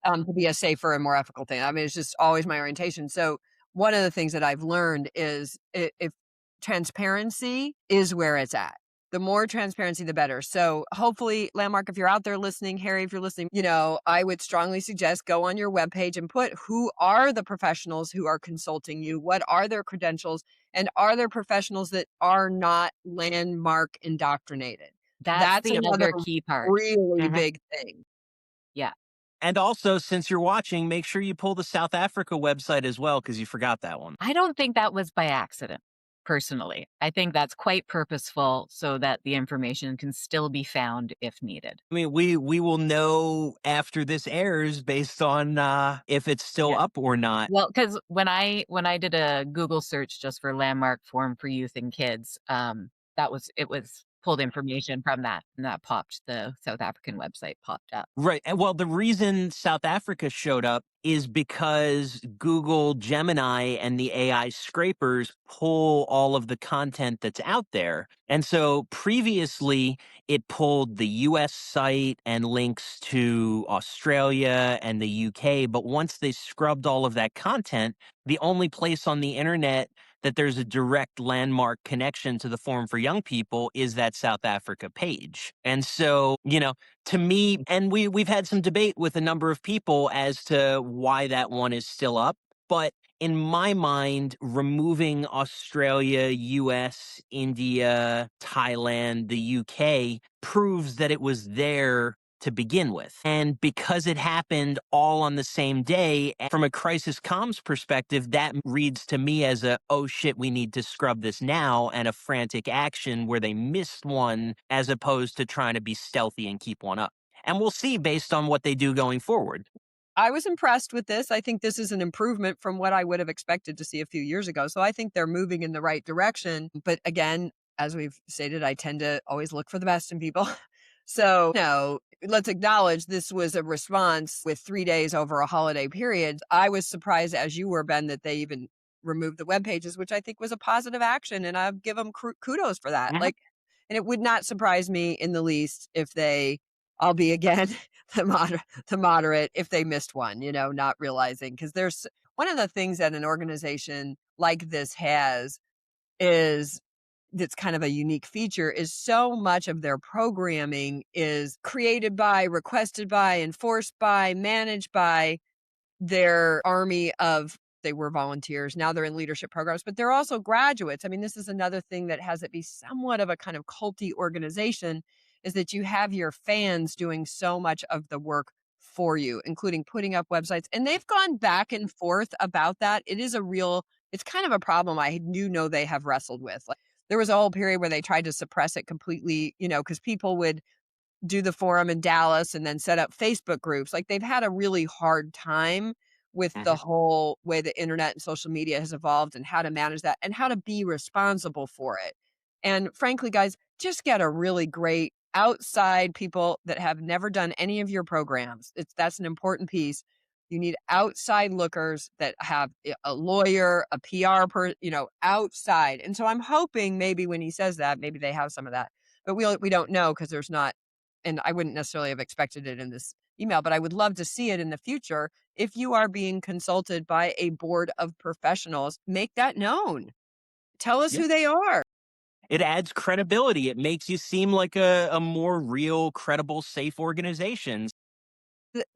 to be a safer and more ethical thing. I mean, it's just always my orientation. So one of the things that I've learned is if transparency is where it's at. The more transparency, the better. So hopefully, Landmark, if you're out there listening, Harry, if you're listening, I would strongly suggest go on your webpage and put who are the professionals who are consulting you, what are their credentials, and are there professionals that are not Landmark indoctrinated? That's the other key part. Really big thing. Yeah. And also, since you're watching, make sure you pull the South Africa website as well, because you forgot that one. I don't think that was by accident. Personally, I think that's quite purposeful so that the information can still be found if needed. I mean, we will know after this airs based on if it's still up or not. Well, because when I did a Google search just for Landmark Forum for Youth and Kids, it was pulled information from that, and that popped, the South African website popped up. Right. And well, the reason South Africa showed up is because Google Gemini and the AI scrapers pull all of the content that's out there. And so previously it pulled the US site and links to Australia and the UK. But once they scrubbed all of that content, the only place on the internet that there's a direct Landmark connection to the Forum for Young People is that South Africa page. And so, to me, and we've had some debate with a number of people as to why that one is still up. But in my mind, removing Australia, US, India, Thailand, the UK proves that it was there to begin with. And because it happened all on the same day, from a crisis comms perspective, that reads to me as a, oh shit, we need to scrub this now, and a frantic action where they missed one as opposed to trying to be stealthy and keep one up. And we'll see based on what they do going forward. I was impressed with this. I think this is an improvement from what I would have expected to see a few years ago. So I think they're moving in the right direction. But again, as we've stated, I tend to always look for the best in people. So, let's acknowledge this was a response with 3 days over a holiday period. I was surprised, as you were, Ben, that they even removed the web pages, which I think was a positive action. And I give them kudos for that. Mhm. And it would not surprise me in the least if I'll be again, the moderate, if they missed one, not realizing. Because there's one of the things that an organization like this has is that's kind of a unique feature is so much of their programming is created by, requested by, enforced by, managed by their army of, they were volunteers. Now they're in leadership programs, but they're also graduates. I mean, this is another thing that has it be somewhat of a kind of culty organization is that you have your fans doing so much of the work for you, including putting up websites. And they've gone back and forth about that. It's kind of a problem I do know they have wrestled with. Like, there was a whole period where they tried to suppress it completely, because people would do the forum in Dallas and then set up Facebook groups. Like, they've had a really hard time with the whole way the internet and social media has evolved and how to manage that and how to be responsible for it. And frankly, guys, just get a really great outside people that have never done any of your programs. That's an important piece. You need outside lookers that have a lawyer, a PR outside. And so I'm hoping maybe when he says that, maybe they have some of that. But we don't know because there's not, and I wouldn't necessarily have expected it in this email, but I would love to see it in the future. If you are being consulted by a board of professionals, make that known. Tell us who they are. It adds credibility. It makes you seem like a more real, credible, safe organization.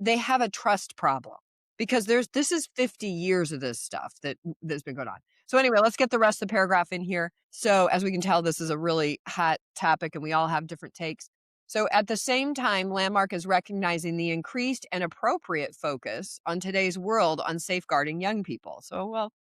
They have a trust problem because this is 50 years of this stuff that's been going on. So anyway, let's get the rest of the paragraph in here. So as we can tell, this is a really hot topic and we all have different takes. So at the same time, Landmark is recognizing the increased and appropriate focus on today's world on safeguarding young people. So, well,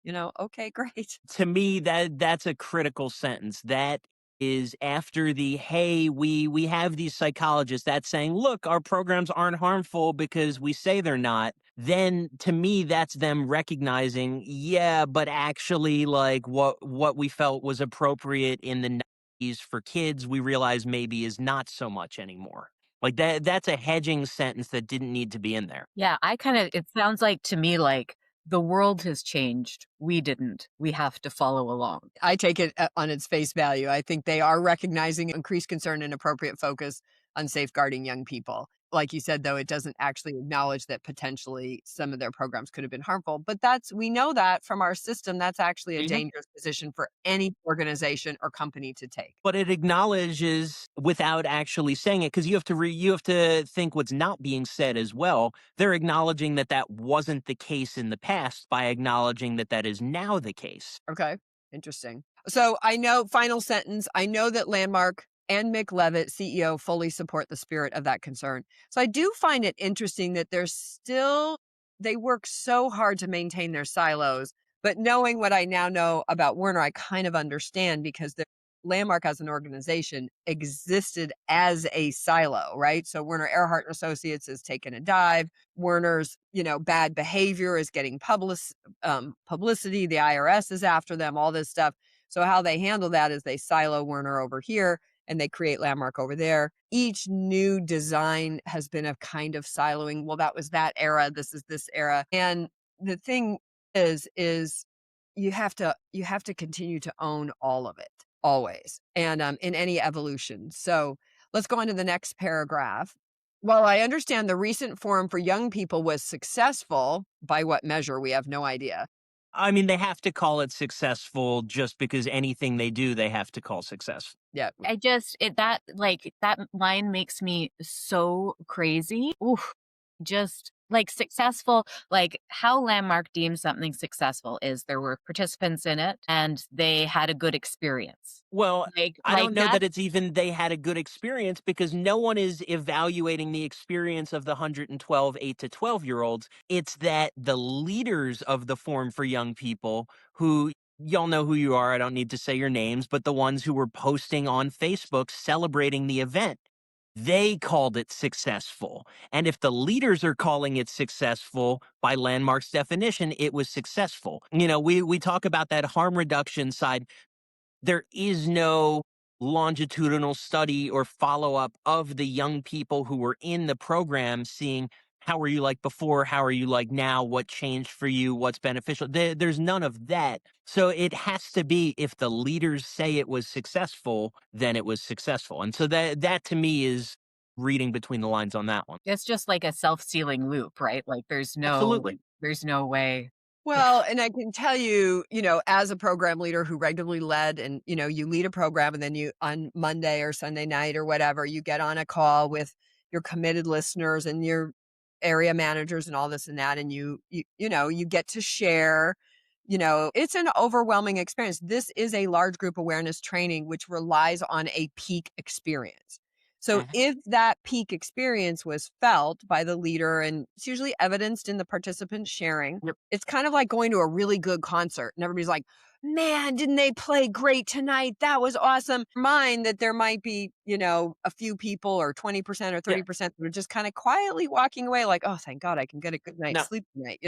okay, great. To me, that's a critical sentence. That is after the, hey, we have these psychologists that's saying, look, our programs aren't harmful because we say they're not. Then to me, that's them recognizing, yeah, but actually like what we felt was appropriate in the 90s for kids, we realize maybe is not so much anymore. Like that's a hedging sentence that didn't need to be in there. Yeah, it sounds like to me like the world has changed. We didn't. We have to follow along. I take it on its face value. I think they are recognizing increased concern and appropriate focus on safeguarding young people. Like you said, though, it doesn't actually acknowledge that potentially some of their programs could have been harmful. But we know that from our system, that's actually a dangerous position for any organization or company to take. But it acknowledges without actually saying it, because you have to think what's not being said as well. They're acknowledging that wasn't the case in the past by acknowledging that is now the case. Okay, interesting. So final sentence, I know that Landmark and Mick Levitt, CEO, fully support the spirit of that concern. So I do find it interesting that they work so hard to maintain their silos, but knowing what I now know about Werner, I kind of understand because Landmark as an organization existed as a silo, right? So Werner Erhard and Associates has taken a dive. Werner's, bad behavior is getting publicity. The IRS is after them, all this stuff. So how they handle that is they silo Werner over here and they create Landmark over there. Each new design has been a kind of siloing. Well, that was that era. This is this era. And the thing is you have to continue to own all of it. Always. And in any evolution. So let's go on to the next paragraph. While I understand the recent forum for young people was successful, by what measure, we have no idea. I mean, they have to call it successful just because anything they do, they have to call successful. Yeah. That line makes me so crazy. Oof. Just Like successful, like how Landmark deems something successful is there were participants in it and they had a good experience. Well, I Like don't know that. that it's even they had a good experience because no one is evaluating the experience of the 112 8 to 12-year-olds. It's that the leaders of the Forum for Young People, who y'all know who you are, I don't need to say your names, but the ones who were posting on Facebook celebrating the event, they called it successful. And if the leaders are calling it successful, by Landmark's definition, it was successful. We talk about that harm reduction side. There is no longitudinal study or follow-up of the young people who were in the program, seeing how were you like before, how are you like now, what changed for you, what's beneficial. There's none of that. So it has to be, if the leaders say it was successful, then it was successful. And so that to me is reading between the lines on that one. It's just like a self-sealing loop, right? Like Absolutely. there's no way. Well, and I can tell you, as a program leader who regularly led and, you lead a program and then you on Monday or Sunday night or whatever, you get on a call with your committed listeners and your area managers and all this and that. And you get to share, it's an overwhelming experience. This is a large group awareness training, which relies on a peak experience. So Mhm. if that peak experience was felt by the leader, and it's usually evidenced in the participants sharing, Yep. it's kind of like going to a really good concert and everybody's like, man, didn't they play great tonight? That was awesome. Mind that there might be, a few people or 20% or Yeah. 30% that are just kind of quietly walking away like, oh, thank God I can get a good night's Now, sleep tonight,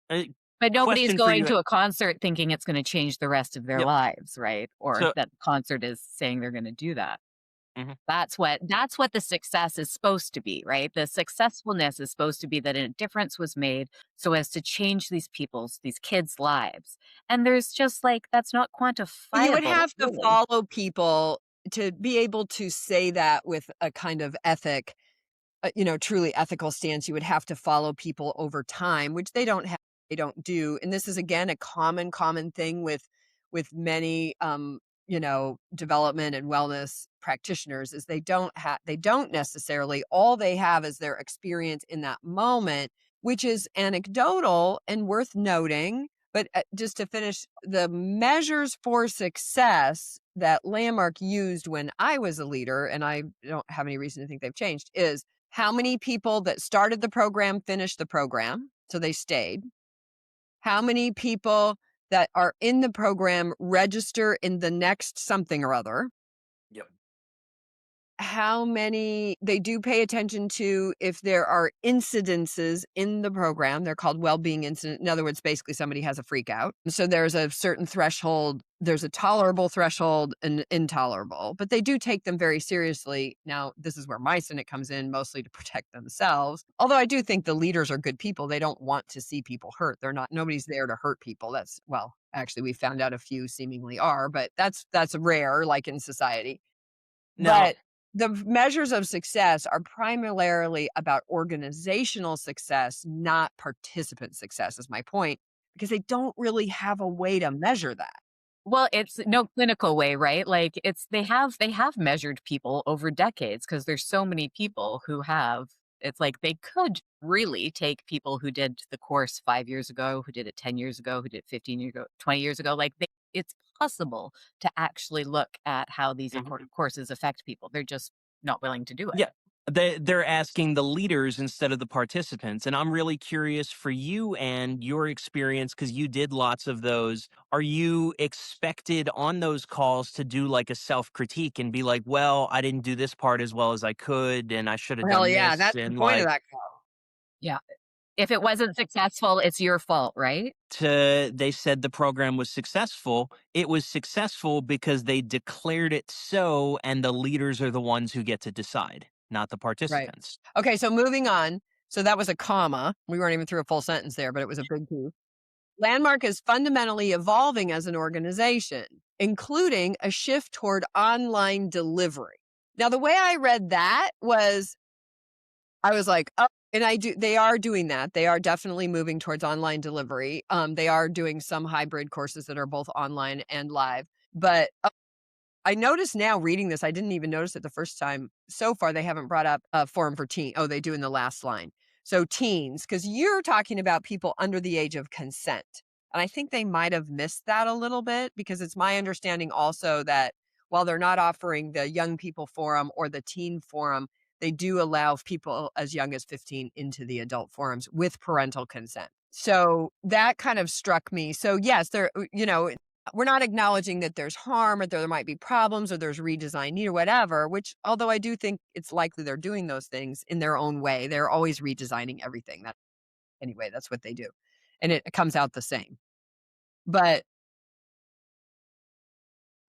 uh, But nobody's question for going you. to a concert thinking it's going to change the rest of their Yep. lives, right? Or So, that the concert is saying they're going to do that. mhm. That's what the success is supposed to be, right? The successfulness is supposed to be that a difference was made so as to change these kids' lives. And there's just like that's not You would quantifiable, have to really. follow people to be able to say that with a kind of ethic, truly ethical stance. You would have to follow people over time, which they don't have, they don't do. And this is again a common thing with many development and wellness practitioners is they don't necessarily, all they have is their experience in that moment, which is anecdotal and worth noting. But just to finish, the measures for success that Landmark used when I was a leader, and I don't have any reason to think they've changed, is how many people that started the program finished the program, so they stayed. How many people that are in the program register in the next something or other. Yep. How many they do pay attention to if there are incidences in the program. They're called well-being incident. In other words, basically somebody has a freak out. So there's a certain threshold. There's a tolerable threshold and intolerable, but they do take them very seriously. Now, this is where my Senate comes in, mostly to protect themselves. Although I do think the leaders are good people. They don't want to see people hurt. Nobody's there to hurt people. Actually, we found out a few seemingly are, but that's rare, like in society. Now, But the measures of success are primarily about organizational success, not participant success, is my point, because they don't really have a way to measure that. Well, it's no clinical way, right? Like they have measured people over decades because there's so many people who have it's like they could really take people who did the course 5 years ago, who did it 10 years ago, who did it 15 years ago, 20 years ago. It's possible to actually look at how these mhm. courses affect people. They're just not willing to do it. Yeah. They're asking the leaders instead of the participants. And I'm really curious for you and your experience because you did lots of those. Are you expected on those calls to do like a self critique and be like, well, I didn't do this part as well as I could, and I should have Well, done yeah, this? that's the And point of like, that call. Yeah. If it wasn't successful, it's your fault, right? they said the program was successful. It was successful because they declared it so, and the leaders are the ones who get to decide, not the Right. participants. Okay, so moving on. So that was a comma. We weren't even through a full sentence there, but it was a big piece. Landmark is fundamentally evolving as an organization, including a shift toward online delivery. Now, the way I read that was, I was like, oh, and they are doing that. They are definitely moving towards online delivery. They are doing some hybrid courses that are both online and live. But I noticed now reading this, I didn't even notice it the first time. So far, they haven't brought up Forum for Teen. Oh, they do in the last line. So teens, because you're talking about people under the age of consent. And I think they might have missed that a little bit, because it's my understanding also that while they're not offering the young people forum or the teen forum, they do allow people as young as 15 into the adult forums with parental consent. So that kind of struck me. So yes, we're not acknowledging that there's harm or there might be problems or there's redesign need or whatever, which, although I do think it's likely they're doing those things in their own way. They're always redesigning everything. Anyway, that's what they do. And it comes out the same. But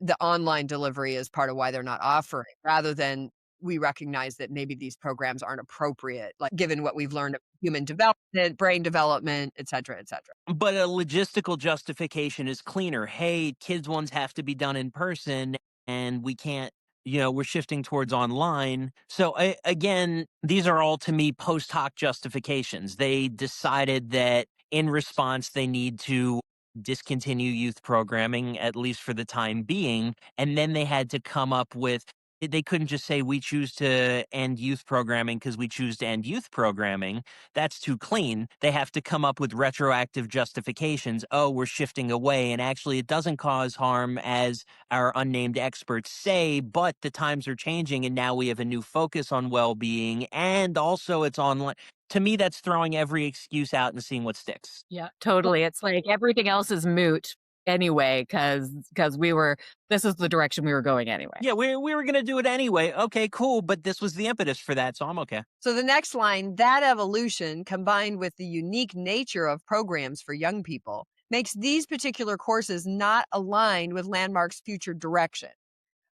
the online delivery is part of why they're not offering, rather than we recognize that maybe these programs aren't appropriate, like given what we've learned of human development, brain development, et cetera, et cetera. But a logistical justification is cleaner. Hey, kids ones have to be done in person and we can't, we're shifting towards online. So again, these are all to me post hoc justifications. They decided that in response, they need to discontinue youth programming, at least for the time being. And then they had to come up with, they couldn't just say we choose to end youth programming because we choose to end youth programming. That's too clean. They have to come up with retroactive justifications. Oh, we're shifting away. And actually, it doesn't cause harm, as our unnamed experts say, but the times are changing. And now we have a new focus on well being. And also, it's online. To me, that's throwing every excuse out and seeing what sticks. Yeah, totally. It's like everything else is moot anyway, because this is the direction we were going anyway. Yeah, we were going to do it anyway. Okay, cool. But this was the impetus for that, so I'm okay. So the next line, that evolution combined with the unique nature of programs for young people makes these particular courses not aligned with Landmark's future direction.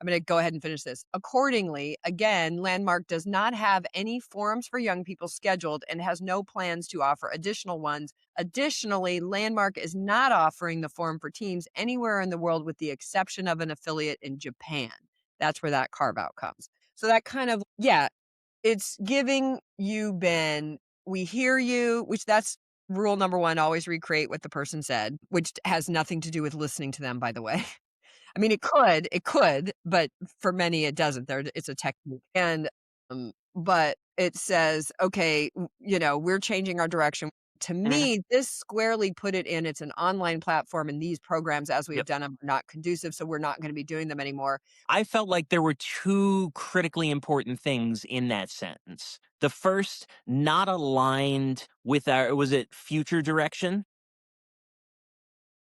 I'm going to go ahead and finish this. Accordingly, again, Landmark does not have any forums for young people scheduled and has no plans to offer additional ones. Additionally, Landmark is not offering the forum for teens anywhere in the world with the exception of an affiliate in Japan. That's where that carve out comes. So that kind of, it's giving you, Ben, we hear you, which that's rule number one, always recreate what the person said, which has nothing to do with listening to them, by the way. I mean, it could, but for many it doesn't. It's a technique. And, but it says, okay, we're changing our direction. To me, this squarely put it in, it's an online platform and these programs as we have done them are not conducive. So we're not going to be doing them anymore. I felt like there were two critically important things in that sentence. The first, not aligned with was it future direction?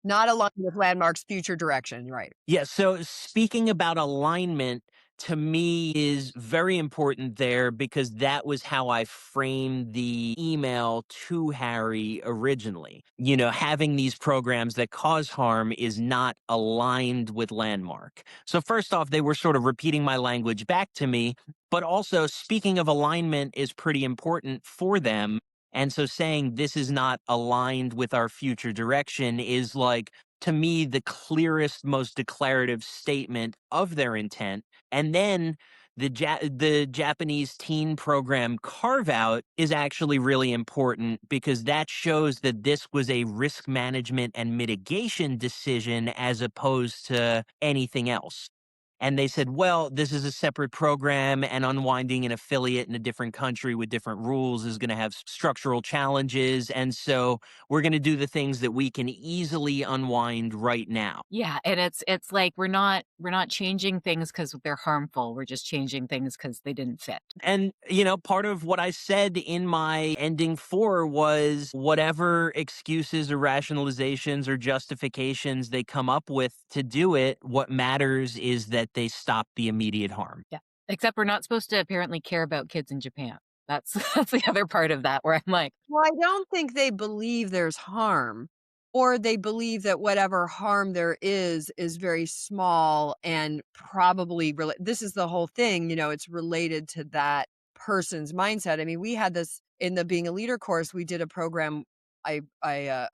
Not aligned with Landmark's future direction, right? Yeah, so speaking about alignment, to me is very important there, because that was how I framed the email to Harry originally. Having these programs that cause harm is not aligned with Landmark. So first off, they were sort of repeating my language back to me, but also speaking of alignment is pretty important for them. And so saying this is not aligned with our future direction is, like, to me, the clearest, most declarative statement of their intent. And then the Japanese teen program carve out is actually really important, because that shows that this was a risk management and mitigation decision as opposed to anything else. And they said, well, this is a separate program, and unwinding an affiliate in a different country with different rules is going to have structural challenges. And so we're going to do the things that we can easily unwind right now. Yeah, and it's like we're not changing things because they're harmful. We're just changing things because they didn't fit. And, part of what I said in my ending 4 was whatever excuses or rationalizations or justifications they come up with to do it, what matters is that they stop the immediate harm. Yeah, except we're not supposed to apparently care about kids in Japan. That's the other part of that, where I'm like, well, I don't think they believe there's harm, or they believe that whatever harm there is very small and probably this is the whole thing, it's related to that person's mindset. I mean, we had this in the Being a Leader course. We did a program. I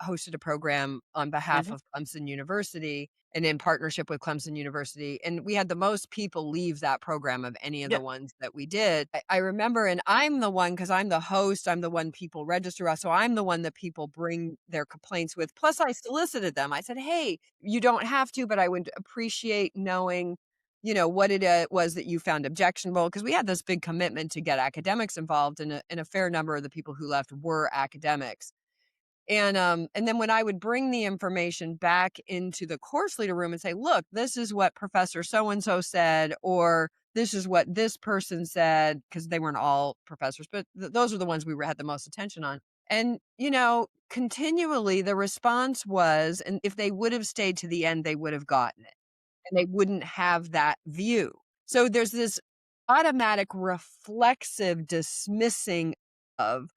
hosted a program on behalf of Clemson University and in partnership with Clemson University. And we had the most people leave that program of any of the ones that we did. I remember, and I'm the one, because I'm the host, I'm the one people register us. So I'm the one that people bring their complaints with. Plus I solicited them. I said, hey, you don't have to, but I would appreciate knowing, what it was that you found objectionable, because we had this big commitment to get academics involved, and a fair number of the people who left were academics. And then when I would bring the information back into the course leader room and say, look, this is what Professor so-and-so said, or this is what this person said, because they weren't all professors, but those are the ones we had the most attention on. And, continually the response was, and if they would have stayed to the end, they would have gotten it, and they wouldn't have that view. So there's this automatic reflexive dismissing of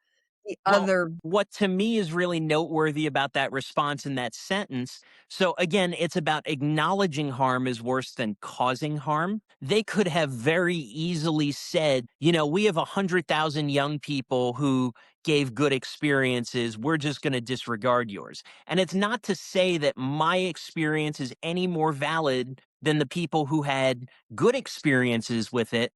the Well, other. what to me is really noteworthy about that response in that sentence. So again, it's about acknowledging harm is worse than causing harm. They could have very easily said, we have 100,000 young people who gave good experiences. We're just going to disregard yours. And it's not to say that my experience is any more valid than the people who had good experiences with it,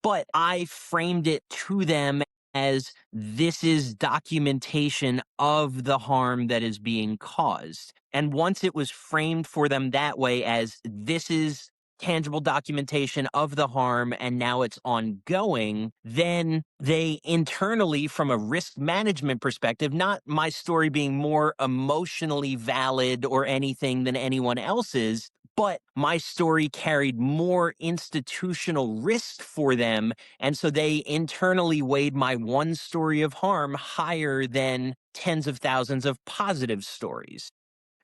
but I framed it to them as this is documentation of the harm that is being caused. And once it was framed for them that way, as this is tangible documentation of the harm and now it's ongoing, then they internally, from a risk management perspective, not my story being more emotionally valid or anything than anyone else's, but my story carried more institutional risk for them. And so they internally weighed my one story of harm higher than tens of thousands of positive stories.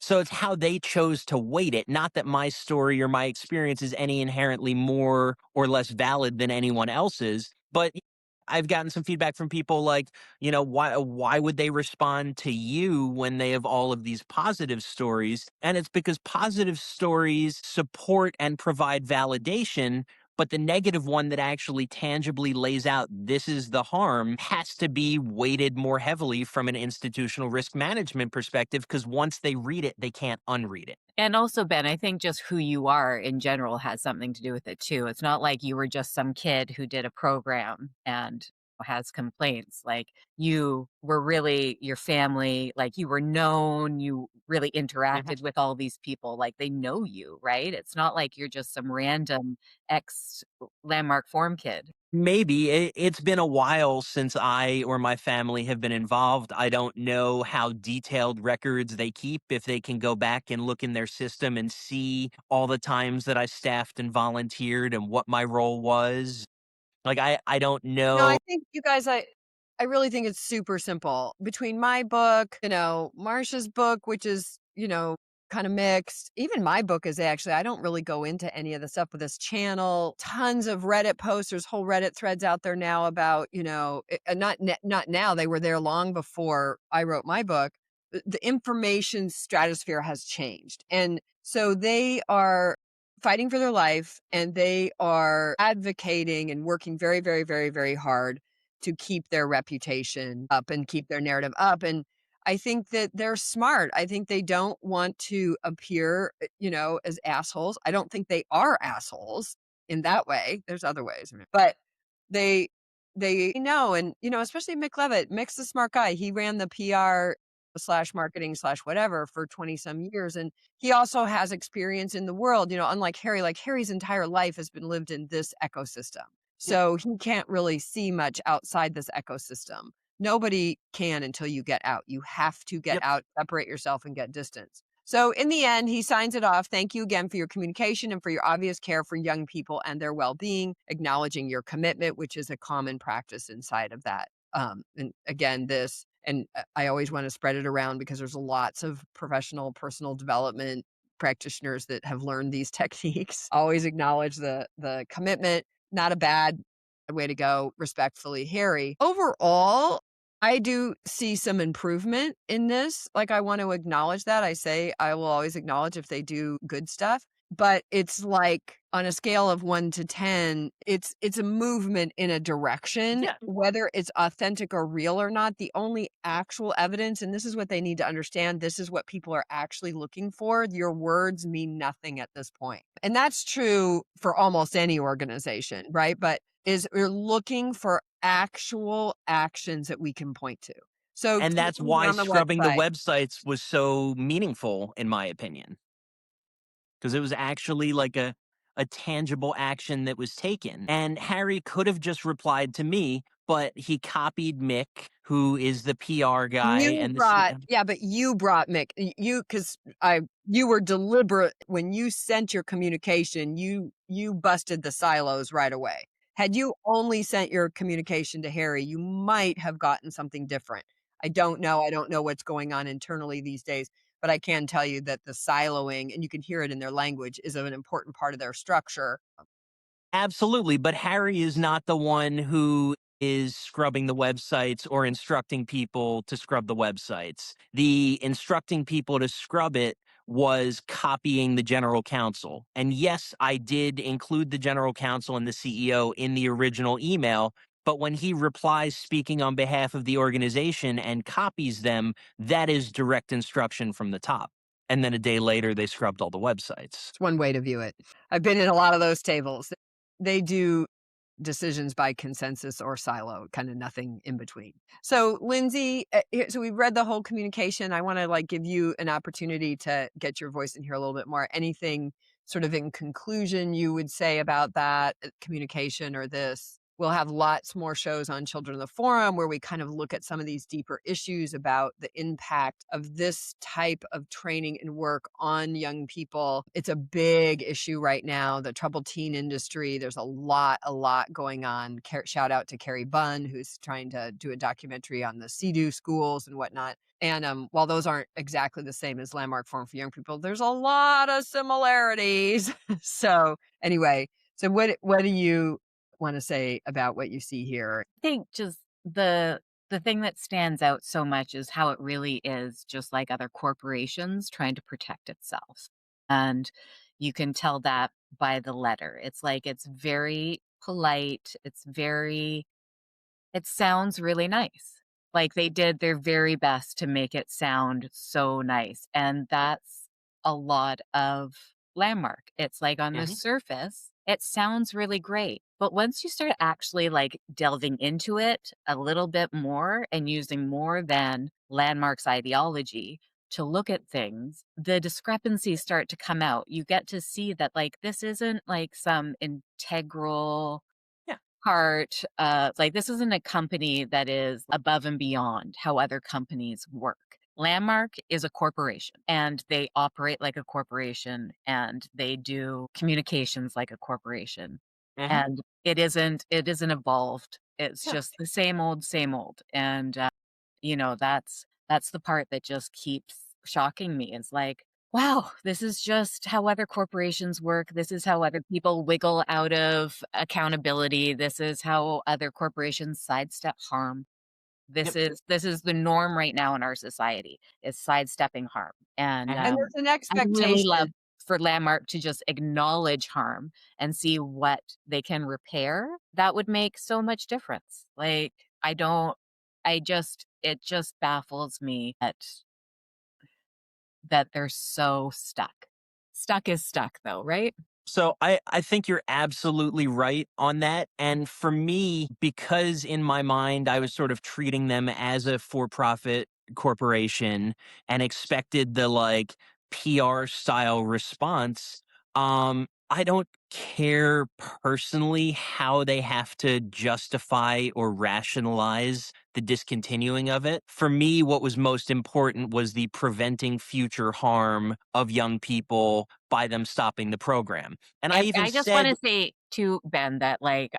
So it's how they chose to weight it, not that my story or my experience is any inherently more or less valid than anyone else's. But I've gotten some feedback from people like, why would they respond to you when they have all of these positive stories? And it's because positive stories support and provide validation, but the negative one that actually tangibly lays out this is the harm has to be weighted more heavily from an institutional risk management perspective, because once they read it, they can't unread it. And also, Ben, I think just who you are in general has something to do with it too. It's not like you were just some kid who did a program and has complaints. Like, you were really your family, like you were known, you really interacted with all these people, like they know you, right? It's not like you're just some random ex landmark form kid. Maybe. It's been a while since I or my family have been involved. I don't know how detailed records they keep, if they can go back and look in their system and see all the times that I staffed and volunteered and what my role was. Like, I don't No, I know. think you guys, I really think it's super simple. Between my book, Marsha's book, which is, kind of mixed. Even my book is actually, I don't really go into any of the stuff with this channel. Tons of Reddit posts. There's whole Reddit threads out there now about, not now, they were there long before I wrote my book. The information stratosphere has changed. And so they are fighting for their life, and they are advocating and working very, very, very, very hard to keep their reputation up and keep their narrative up. And I think that they're smart. I think they don't want to appear, as assholes. I don't think they are assholes in that way. There's other ways, but they know. And, especially Mick Levitt. Mick's a smart guy. He ran the PR slash marketing slash whatever for 20 some years. And he also has experience in the world, unlike Harry. Like, Harry's entire life has been lived in this ecosystem. So he can't really see much outside this ecosystem. Nobody can until you get out. You have to get out, separate yourself, and get distance. So in the end, he signs it off. Thank you again for your communication and for your obvious care for young people and their well-being, acknowledging your commitment, which is a common practice inside of that. And again, I always want to spread it around, because there's lots of professional personal development practitioners that have learned these techniques. Always acknowledge the commitment. Not a bad way to go. Respectfully, Harry. Overall, I do see some improvement in this. Like, I want to acknowledge that. I say I will always acknowledge if they do good stuff, but it's like on a scale of 1 to 10, it's a movement in a direction. Yeah. Whether it's authentic or real or not, the only actual evidence, and this is what they need to understand, this is what people are actually looking for. Your words mean nothing at this point. And that's true for almost any organization, right? But we're looking for actual actions that we can point to. So, And that's why scrubbing the websites was so meaningful, in my opinion. Because it was actually like a tangible action that was taken. And Harry could have just replied to me, but he copied Mick, who is the PR guy, and the But you brought Mick. Because you were deliberate when you sent your communication. You busted the silos right away. Had you only sent your communication to Harry, you might have gotten something different. I don't know. I don't know what's going on internally these days, but I can tell you that the siloing, and you can hear it in their language, is an important part of their structure. Absolutely, but Harry is not the one who is scrubbing the websites or instructing people to scrub the websites. The instructing people to scrub it was copying the general counsel. And yes, I did include the general counsel and the CEO in the original email, but when he replies speaking on behalf of the organization and copies them, that is direct instruction from the top. And then a day later, they scrubbed all the websites. It's one way to view it. I've been in a lot of those tables. They do decisions by consensus or silo, kind of nothing in between. So Lindsey, so we've read the whole communication. I want to give you an opportunity to get your voice in here a little bit more. Anything sort of in conclusion you would say about that communication or this? We'll have lots more shows on Children of the Forum where we kind of look at some of these deeper issues about the impact of this type of training and work on young people. It's a big issue right now, the troubled teen industry. There's a lot going on. Shout out to Carrie Bunn, who's trying to do a documentary on the CEDU schools and whatnot. And while those aren't exactly the same as Landmark Forum for Young People, there's a lot of similarities. So anyway, so what do you want to say about what you see here? I think just the thing that stands out so much is how it really is just like other corporations trying to protect itself. And you can tell that by the letter. It's very polite. It sounds really nice. Like they did their very best to make it sound so nice. And that's a lot of Landmark. It's like on the surface, it sounds really great. But once you start actually delving into it a little bit more and using more than Landmark's ideology to look at things, the discrepancies start to come out. You get to see that this isn't some integral part. This isn't a company that is above and beyond how other companies work. Landmark is a corporation and they operate like a corporation and they do communications like a corporation. And it isn't evolved. It's just the same old. And, that's the part that just keeps shocking me. It's wow, this is just how other corporations work. This is how other people wiggle out of accountability. This is how other corporations sidestep harm. This is the norm right now in our society, is sidestepping harm. And there's an I expectation. really love for Landmark to just acknowledge harm and see what they can repair. That would make so much difference. It just baffles me that they're so stuck. Stuck is stuck though, right? So I think you're absolutely right on that. And for me, because in my mind, I was sort of treating them as a for-profit corporation and expected the PR style response, I don't care personally how they have to justify or rationalize the discontinuing of it. For me, what was most important was the preventing future harm of young people by them stopping the program. And I just want to say to Ben that I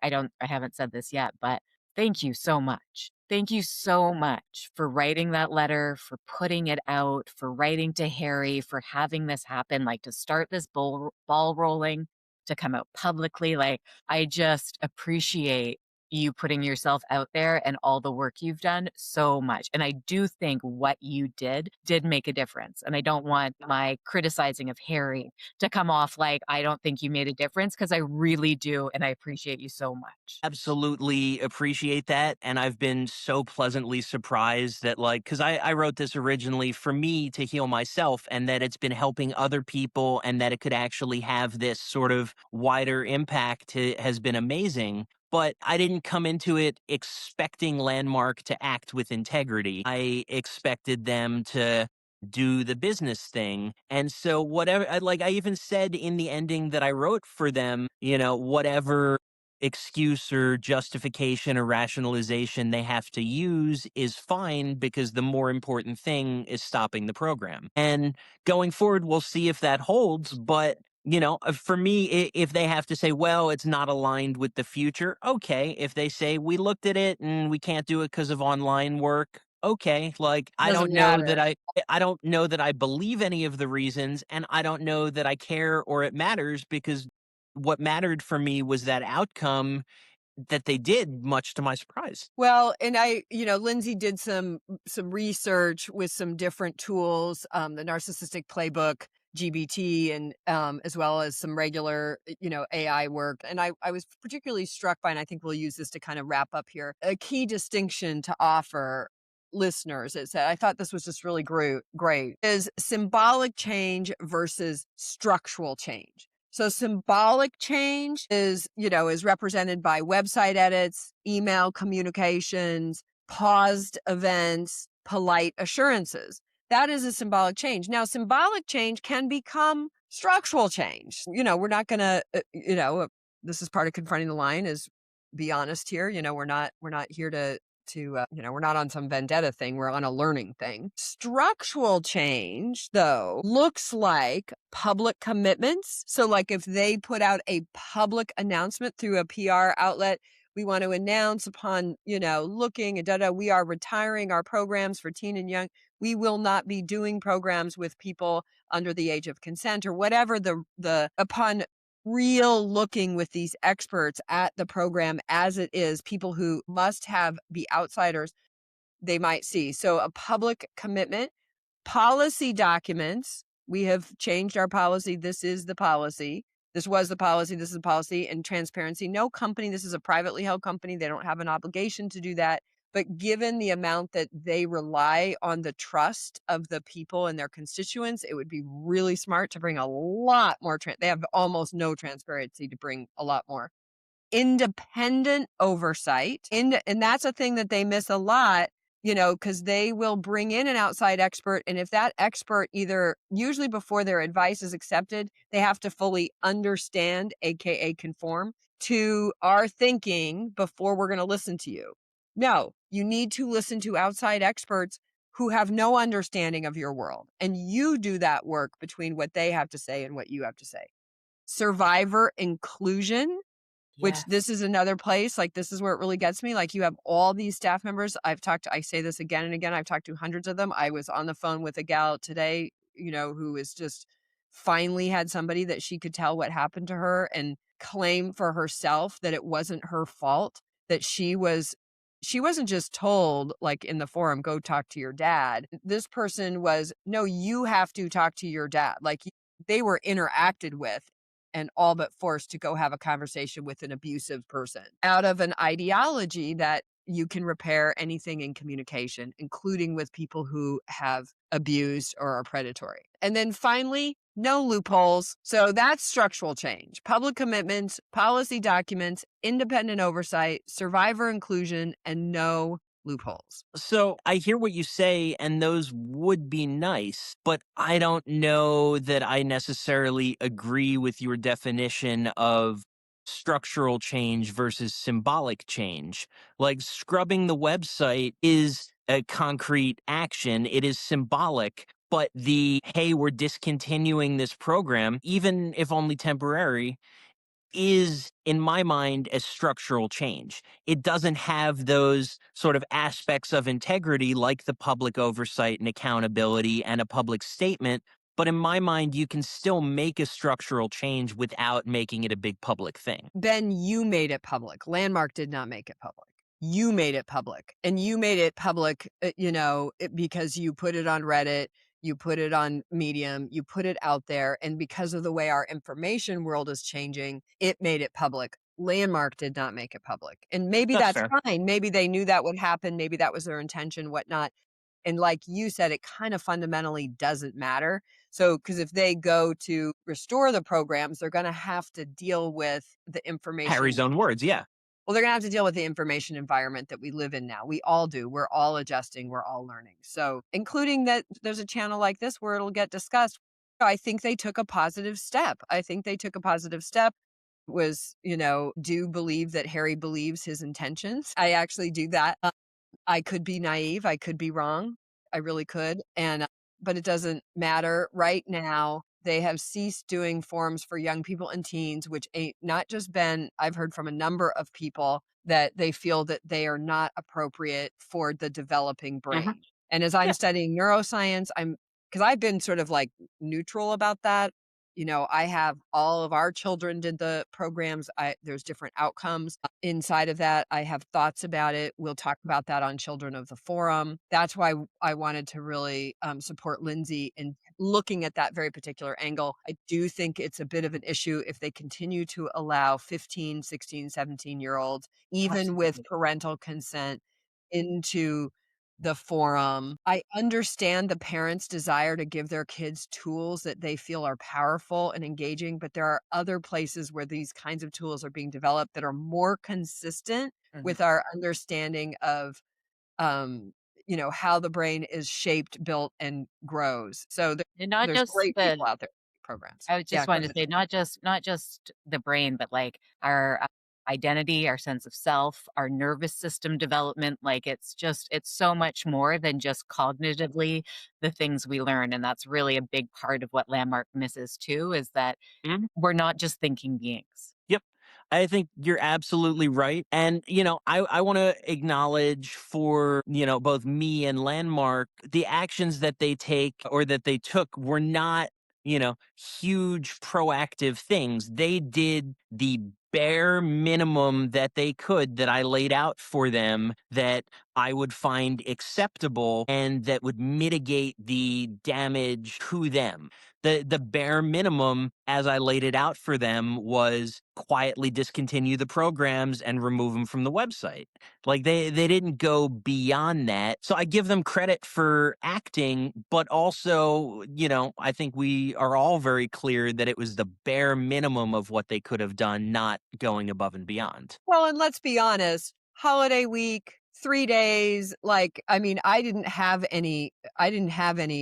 haven't said this yet, but thank you so much. Thank you so much for writing that letter, for putting it out, for writing to Harry, for having this happen, to start this ball rolling, to come out publicly. I just appreciate you putting yourself out there and all the work you've done so much. And I do think what you did make a difference. And I don't want my criticizing of Harry to come off I don't think you made a difference, because I really do. And I appreciate you so much. Absolutely appreciate that. And I've been so pleasantly surprised that because I wrote this originally for me to heal myself, and that it's been helping other people, and that it could actually have this sort of wider impact has been amazing. But I didn't come into it expecting Landmark to act with integrity. I expected them to do the business thing. And so whatever, I even said in the ending that I wrote for them, whatever excuse or justification or rationalization they have to use is fine, because the more important thing is stopping the program. And going forward, we'll see if that holds. But for me, if they have to say, well, it's not aligned with the future, okay. If they say we looked at it and we can't do it because of online work, okay. I Doesn't don't know matter. that I don't know that I believe any of the reasons, and I don't know that I care or it matters, because what mattered for me was that outcome that they did, much to my surprise. Well, and Lindsay did some research with some different tools, the narcissistic playbook, GBT, and as well as some regular, AI work. And I was particularly struck by, and I think we'll use this to kind of wrap up here, a key distinction to offer listeners. It said, I thought this was just really great, is symbolic change versus structural change. So symbolic change is represented by website edits, email communications, paused events, polite assurances. That is a symbolic change. Now, symbolic change can become structural change. We're not going to, this is part of confronting the line, is be honest here. We're not here to we're not on some vendetta thing. We're on a learning thing. Structural change, though, looks like public commitments. So like if they put out a public announcement through a PR outlet, we want to announce upon, looking and we are retiring our programs for teen and young. We will not be doing programs with people under the age of consent, or whatever upon real looking with these experts at the program as it is, people who must be outsiders, they might see. So a public commitment, policy documents. We have changed our policy. This is the policy. This was the policy. This is the policy. And transparency. No company, this is a privately held company. They don't have an obligation to do that. But given the amount that they rely on the trust of the people and their constituents, it would be really smart to bring a lot more. They have almost no transparency, to bring a lot more independent oversight. And that's a thing that they miss a lot, because they will bring in an outside expert. And if that expert usually before their advice is accepted, they have to fully understand, AKA conform to our thinking before we're going to listen to you. No, you need to listen to outside experts who have no understanding of your world. And you do that work between what they have to say and what you have to say. Survivor inclusion, which this is another place, this is where it really gets me. You have all these staff members. I say this again and again, I've talked to hundreds of them. I was on the phone with a gal today, who is just finally had somebody that she could tell what happened to her and claim for herself that it wasn't her fault, that she wasn't just told, in the forum, go talk to your dad. This person was, no, you have to talk to your dad. They were interacted with and all but forced to go have a conversation with an abusive person out of an ideology that you can repair anything in communication, including with people who have abused or are predatory. And then finally, no loopholes. So that's structural change. Public commitments, policy documents, independent oversight, survivor inclusion, and no loopholes. So I hear what you say, and those would be nice, but I don't know that I necessarily agree with your definition of structural change versus symbolic change. Scrubbing the website is a concrete action. It is symbolic, but hey, we're discontinuing this program, even if only temporary, is, in my mind, a structural change. It doesn't have those sort of aspects of integrity like the public oversight and accountability and a public statement. But in my mind, you can still make a structural change without making it a big public thing. Ben, you made it public. Landmark did not make it public. You made it public. And you made it public, because you put it on Reddit, you put it on Medium, you put it out there. And because of the way our information world is changing, it made it public. Landmark did not make it public. And maybe that's fine. Maybe they knew that would happen. Maybe that was their intention, whatnot. And like you said, it kind of fundamentally doesn't matter. So, because if they go to restore the programs, they're going to have to deal with the information. Harry's own words, yeah. Well, they're gonna have to deal with the information environment that we live in now. We all do. We're all adjusting. We're all learning. So, including that there's a channel like this where it'll get discussed. I think they took a positive step. I think they took a positive step was, do believe that Harry believes his intentions. I actually do that. I could be naive, I could be wrong, I really could, but it doesn't matter. Right now, they have ceased doing forums for young people and teens, which ain't not just been I've heard from a number of people that they feel that they are not appropriate for the developing Hmm. brain. And as I'm Yeah. studying neuroscience, because I've been sort of like neutral about that. I have all of our children did the programs. There's different outcomes inside of that. I have thoughts about it. We'll talk about that on Children of the Forum. That's why I wanted to really support Lindsey in looking at that very particular angle. I do think it's a bit of an issue if they continue to allow 15, 16, 17-year-olds, even with Absolutely. parental consent, into the forum. I understand the parents' desire to give their kids tools that they feel are powerful and engaging, but there are other places where these kinds of tools are being developed that are more consistent Mhm. with our understanding of, um, how the brain is shaped, built, and grows. So And not there's just great people the out there programs. I was Yeah, just go wanting to ahead. say not just the brain, but like our identity, our sense of self, our nervous system development. Like it's so much more than just cognitively the things we learn. And that's really a big part of what Landmark misses too, is that we're not just thinking beings. Yep. I think you're absolutely right. And, I want to acknowledge for, both me and Landmark, the actions that they take or that they took were not, huge proactive things. They did the bare minimum that they could that I laid out for them that I would find acceptable and that would mitigate the damage to them. The bare minimum as I laid it out for them was quietly discontinue the programs and remove them from the website. Like they didn't go beyond that. So I give them credit for acting, but also, I think we are all very clear that it was the bare minimum of what they could have done, not going above and beyond. Well, and let's be honest, holiday week, 3 days, I didn't have any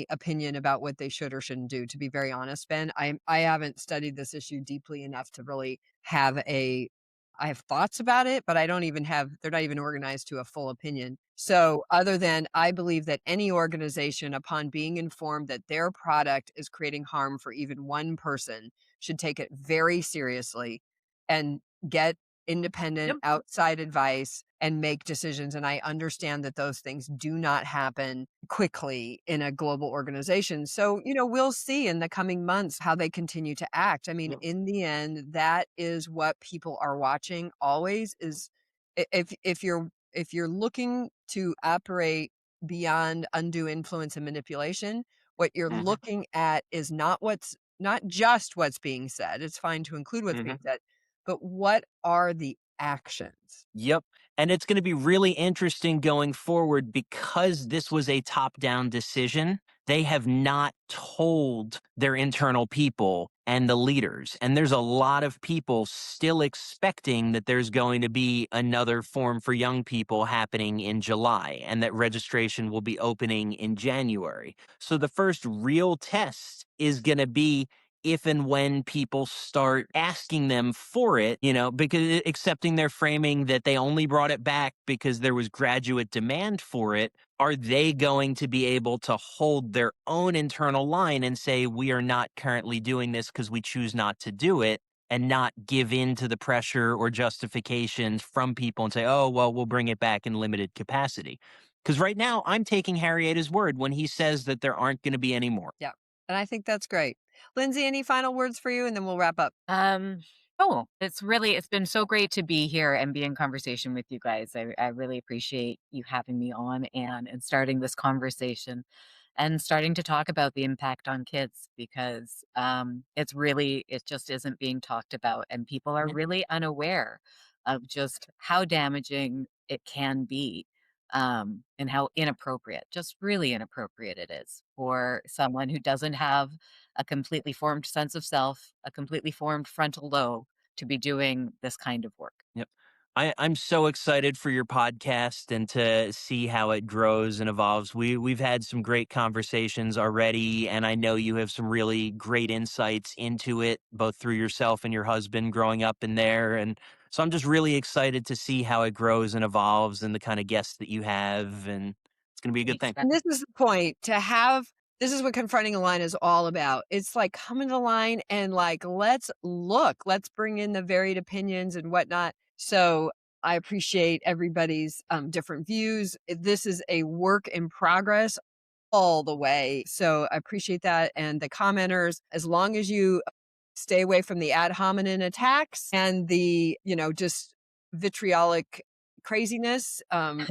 opinion about what they should or shouldn't do, to be very honest, Ben. I haven't studied this issue deeply enough to really I have thoughts about it, but they're not even organized to a full opinion. So, other than I believe that any organization, upon being informed that their product is creating harm for even one person, should take it very seriously and get independent Yep. outside advice and make decisions. And I understand that those things do not happen quickly in a global organization. So, we'll see in the coming months how they continue to act. I mean, Yep. in the end, that is what people are watching always is if you're looking to operate beyond undue influence and manipulation, what you're Mhm. looking at is not just what's being said. It's fine to include what's being Mhm. said, but what are the actions? Yep. And it's going to be really interesting going forward because this was a top down decision. They have not told their internal people and the leaders. And there's a lot of people still expecting that there's going to be another forum for young people happening in July and that registration will be opening in January. So the first real test is going to be if and when people start asking them for it, because accepting their framing that they only brought it back because there was graduate demand for it, are they going to be able to hold their own internal line and say, we are not currently doing this because we choose not to do it? And not give in to the pressure or justifications from people and say, oh, well, we'll bring it back in limited capacity. Because right now, I'm taking Harry at his word when he says that there aren't going to be any more. Yeah. And I think that's great. Lindsay, any final words for you? And then we'll wrap up. Um, oh, it's been so great to be here and be in conversation with you guys. I really appreciate you having me on and starting this conversation and starting to talk about the impact on kids because it just isn't being talked about and people are really unaware of just how damaging it can be and how inappropriate, just really inappropriate it is for someone who doesn't have a completely formed sense of self, a completely formed frontal lobe to be doing this kind of work. Yep. I'm so excited for your podcast and to see how it grows and evolves. We've had some great conversations already, and I know you have some really great insights into it, both through yourself and your husband growing up in there. And so I'm just really excited to see how it grows and evolves and the kind of guests that you have, and it's going to be a good Thanks, thing. Beth. And this is the point to have. This is what Confronting the Line is all about. It's like coming to the line and like, let's bring in the varied opinions and whatnot. So I appreciate everybody's different views. This is a work in progress all the way. So I appreciate that. And the commenters, as long as you stay away from the ad hominem attacks and the, just vitriolic craziness,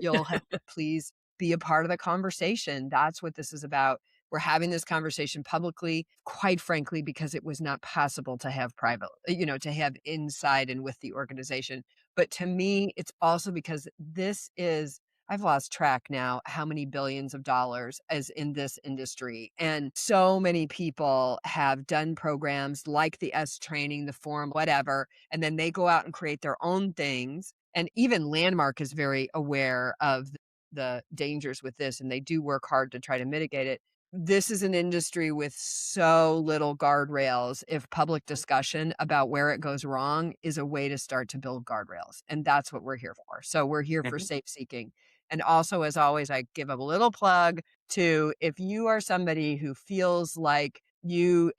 you'll have to please be a part of the conversation. That's what this is about. We're having this conversation publicly, quite frankly, because it was not possible to have private, to have inside and with the organization. But to me, it's also because I've lost track now how many billions of dollars is in this industry. And so many people have done programs like the S training, the forum, whatever, and then they go out and create their own things. And even Landmark is very aware of the dangers with this, and they do work hard to try to mitigate it. This is an industry with so little guardrails. If public discussion about where it goes wrong is a way to start to build guardrails. And that's what we're here for. So we're here for safe seeking. And also, as always, I give a little plug to if you are somebody who feels like you're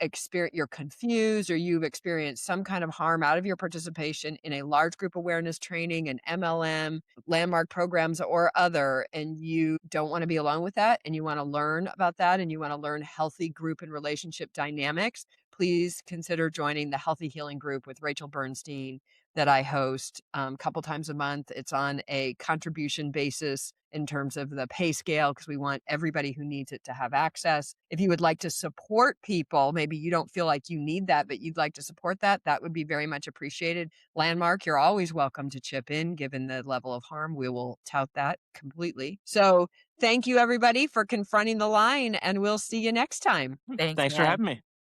confused or you've experienced some kind of harm out of your participation in a large group awareness training, an MLM, Landmark programs or other, and you don't want to be alone with that and you want to learn about that and you want to learn healthy group and relationship dynamics, please consider joining the Healthy Healing Group with Rachel Bernstein that I host a couple times a month. It's on a contribution basis in terms of the pay scale because we want everybody who needs it to have access. If you would like to support people, maybe you don't feel like you need that, but you'd like to support that, that would be very much appreciated. Landmark, you're always welcome to chip in given the level of harm. We will tout that completely. So thank you everybody for confronting the line and we'll see you next time. Thanks, Thanks for Beth. having me.